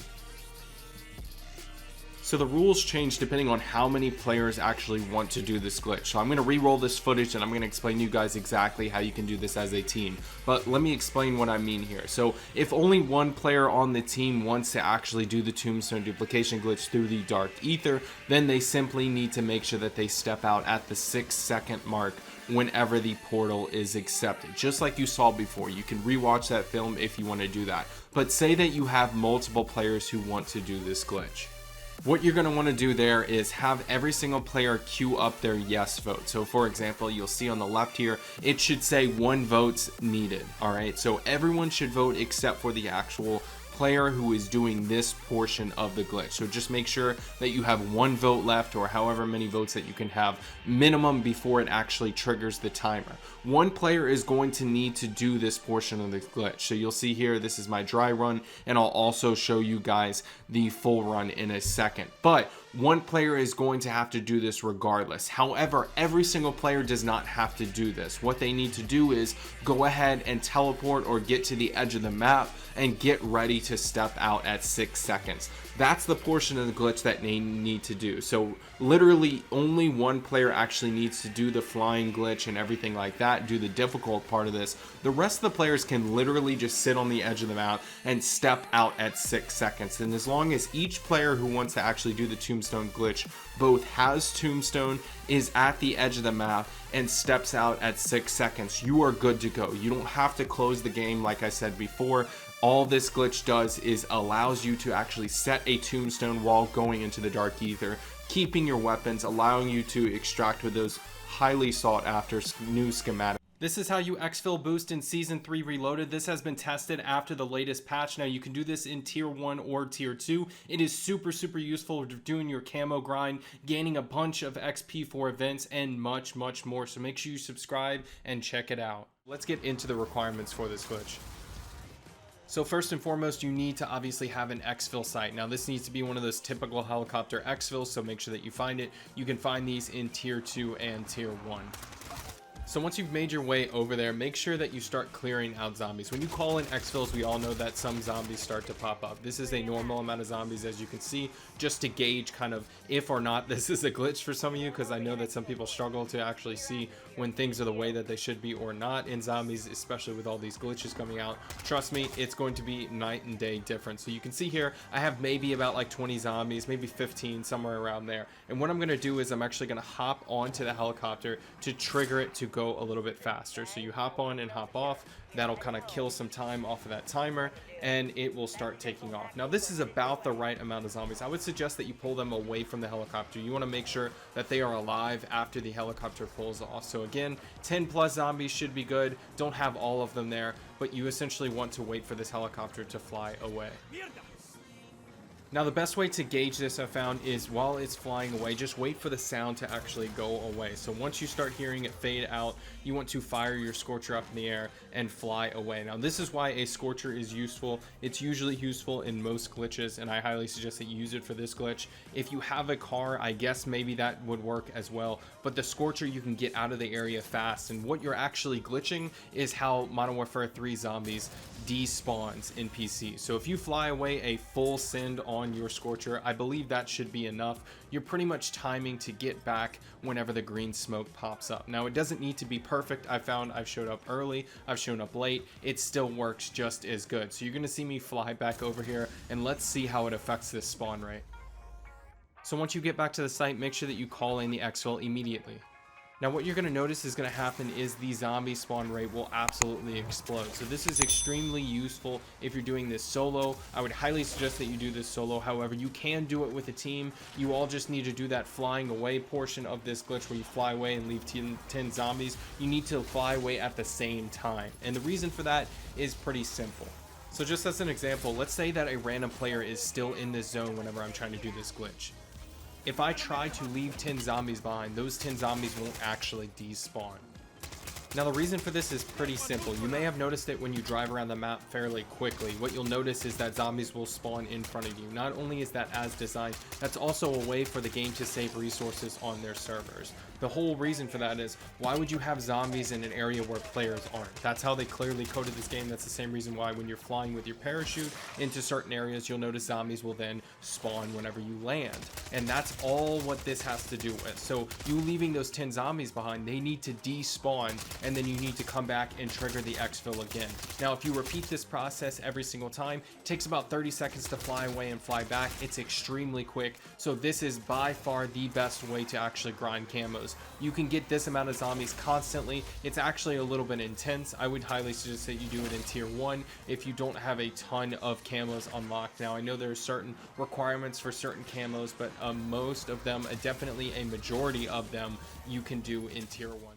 So the rules change depending on how many players actually want to do this glitch. So I'm going to re-roll this footage and I'm going to explain to you guys exactly how you can do this as a team. But let me explain what I mean here. So if only one player on the team wants to actually do the tombstone duplication glitch through the dark ether, then they simply need to make sure that they step out at the 6 second mark whenever the portal is accepted. Just like you saw before, you can rewatch that film if you want to do that. But say that you have multiple players who want to do this glitch. What you're going to want to do there is have every single player queue up their yes vote. So for example, you'll see on the left here, it should say 1 vote needed. All right, so everyone should vote except for the actual player who is doing this portion of the glitch. So just make sure that you have 1 vote left, or however many votes that you can have minimum before it actually triggers the timer. 1 player is going to need to do this portion of the glitch. So you'll see here, this is my dry run, and I'll also show you guys the full run in a second. But 1 player is going to have to do this regardless. However, every single player does not have to do this. What they need to do is go ahead and teleport or get to the edge of the map and get ready to step out at 6 seconds. That's the portion of the glitch that they need to do. So literally only 1 player actually needs to do the flying glitch and everything like that, do the difficult part of this. The rest of the players can literally just sit on the edge of the map and step out at 6 seconds. And as long as each player who wants to actually do the tombstone glitch both has tombstone, is at the edge of the map, and steps out at 6 seconds, you are good to go. You don't have to close the game like I said before. All this glitch does is allows you to actually set a tombstone while going into the dark ether, keeping your weapons, allowing you to extract with those highly sought after new schematics. This is how you exfil boost in Season 3 Reloaded. This has been tested after the latest patch. Now you can do this in Tier 1 or Tier 2. It is super useful for doing your camo grind, gaining a bunch of XP for events, and much more. So make sure you subscribe and check it out. Let's get into the requirements for this glitch. So first and foremost, you need to obviously have an exfil site. Now this needs to be one of those typical helicopter exfils, so make sure that you find it. You can find these in tier 2 and tier 1. So once you've made your way over there, make sure that you start clearing out zombies. When you call in exfils, we all know that some zombies start to pop up. This is a normal amount of zombies, as you can see, just to gauge kind of if or not this is a glitch for some of you, because I know that some people struggle to actually see when things are the way that they should be or not in zombies, especially with all these glitches coming out. Trust me, it's going to be night and day difference. So you can see here, I have maybe about like 20 zombies, maybe 15, somewhere around there. And what I'm going to do is I'm actually going to hop onto the helicopter to trigger it to go a little bit faster. So you hop on and hop off. That'll kind of kill some time off of that timer, and it will start taking off. Now this is about the right amount of zombies. I would suggest that you pull them away from the helicopter. You want to make sure that they are alive after the helicopter pulls off. So again, 10 plus zombies should be good. Don't have all of them there, but you essentially want to wait for this helicopter to fly away. Now the best way to gauge this, I found, is while it's flying away, just wait for the sound to actually go away. So once you start hearing it fade out, you want to fire your Scorcher up in the air and fly away. Now this is why a Scorcher is useful. It's usually useful in most glitches, and I highly suggest that you use it for this glitch. If you have a car, I guess maybe that would work as well, but the Scorcher, you can get out of the area fast, and what you're actually glitching is how Modern Warfare 3 zombies despawns in PC. So if you fly away a full send on your Scorcher, I believe that should be enough. You're pretty much timing to get back whenever the green smoke pops up. Now it doesn't need to be perfect. I found I've showed up early, I've shown up late, it still works just as good. So you're gonna see me fly back over here, and let's see how it affects this spawn rate. So once you get back to the site, make sure that you call in the exfil immediately. Now what you're going to notice is going to happen is the zombie spawn rate will absolutely explode. So this is extremely useful if you're doing this solo. I would highly suggest that you do this solo. However, you can do it with a team. You all just need to do that flying away portion of this glitch where you fly away and leave 10 zombies. You need to fly away at the same time. And the reason for that is pretty simple. So just as an example, let's say that a random player is still in this zone whenever I'm trying to do this glitch. If I try to leave 10 zombies behind, those 10 zombies won't actually despawn. Now the reason for this is pretty simple. You may have noticed it when you drive around the map fairly quickly. What you'll notice is that zombies will spawn in front of you. Not only is that as designed, that's also a way for the game to save resources on their servers. The whole reason for that is, why would you have zombies in an area where players aren't? That's how they clearly coded this game. That's the same reason why when you're flying with your parachute into certain areas, you'll notice zombies will then spawn whenever you land. And that's all what this has to do with. So you leaving those 10 zombies behind, they need to despawn, and then you need to come back and trigger the exfil again. Now if you repeat this process every single time, it takes about 30 seconds to fly away and fly back. It's extremely quick. So this is by far the best way to actually grind camos. You can get this amount of zombies constantly. It's actually a little bit intense. I would highly suggest that you do it in tier 1 if you don't have a ton of camos unlocked. Now I know there are certain requirements for certain camos, but most of them, definitely a majority of them, you can do in tier 1.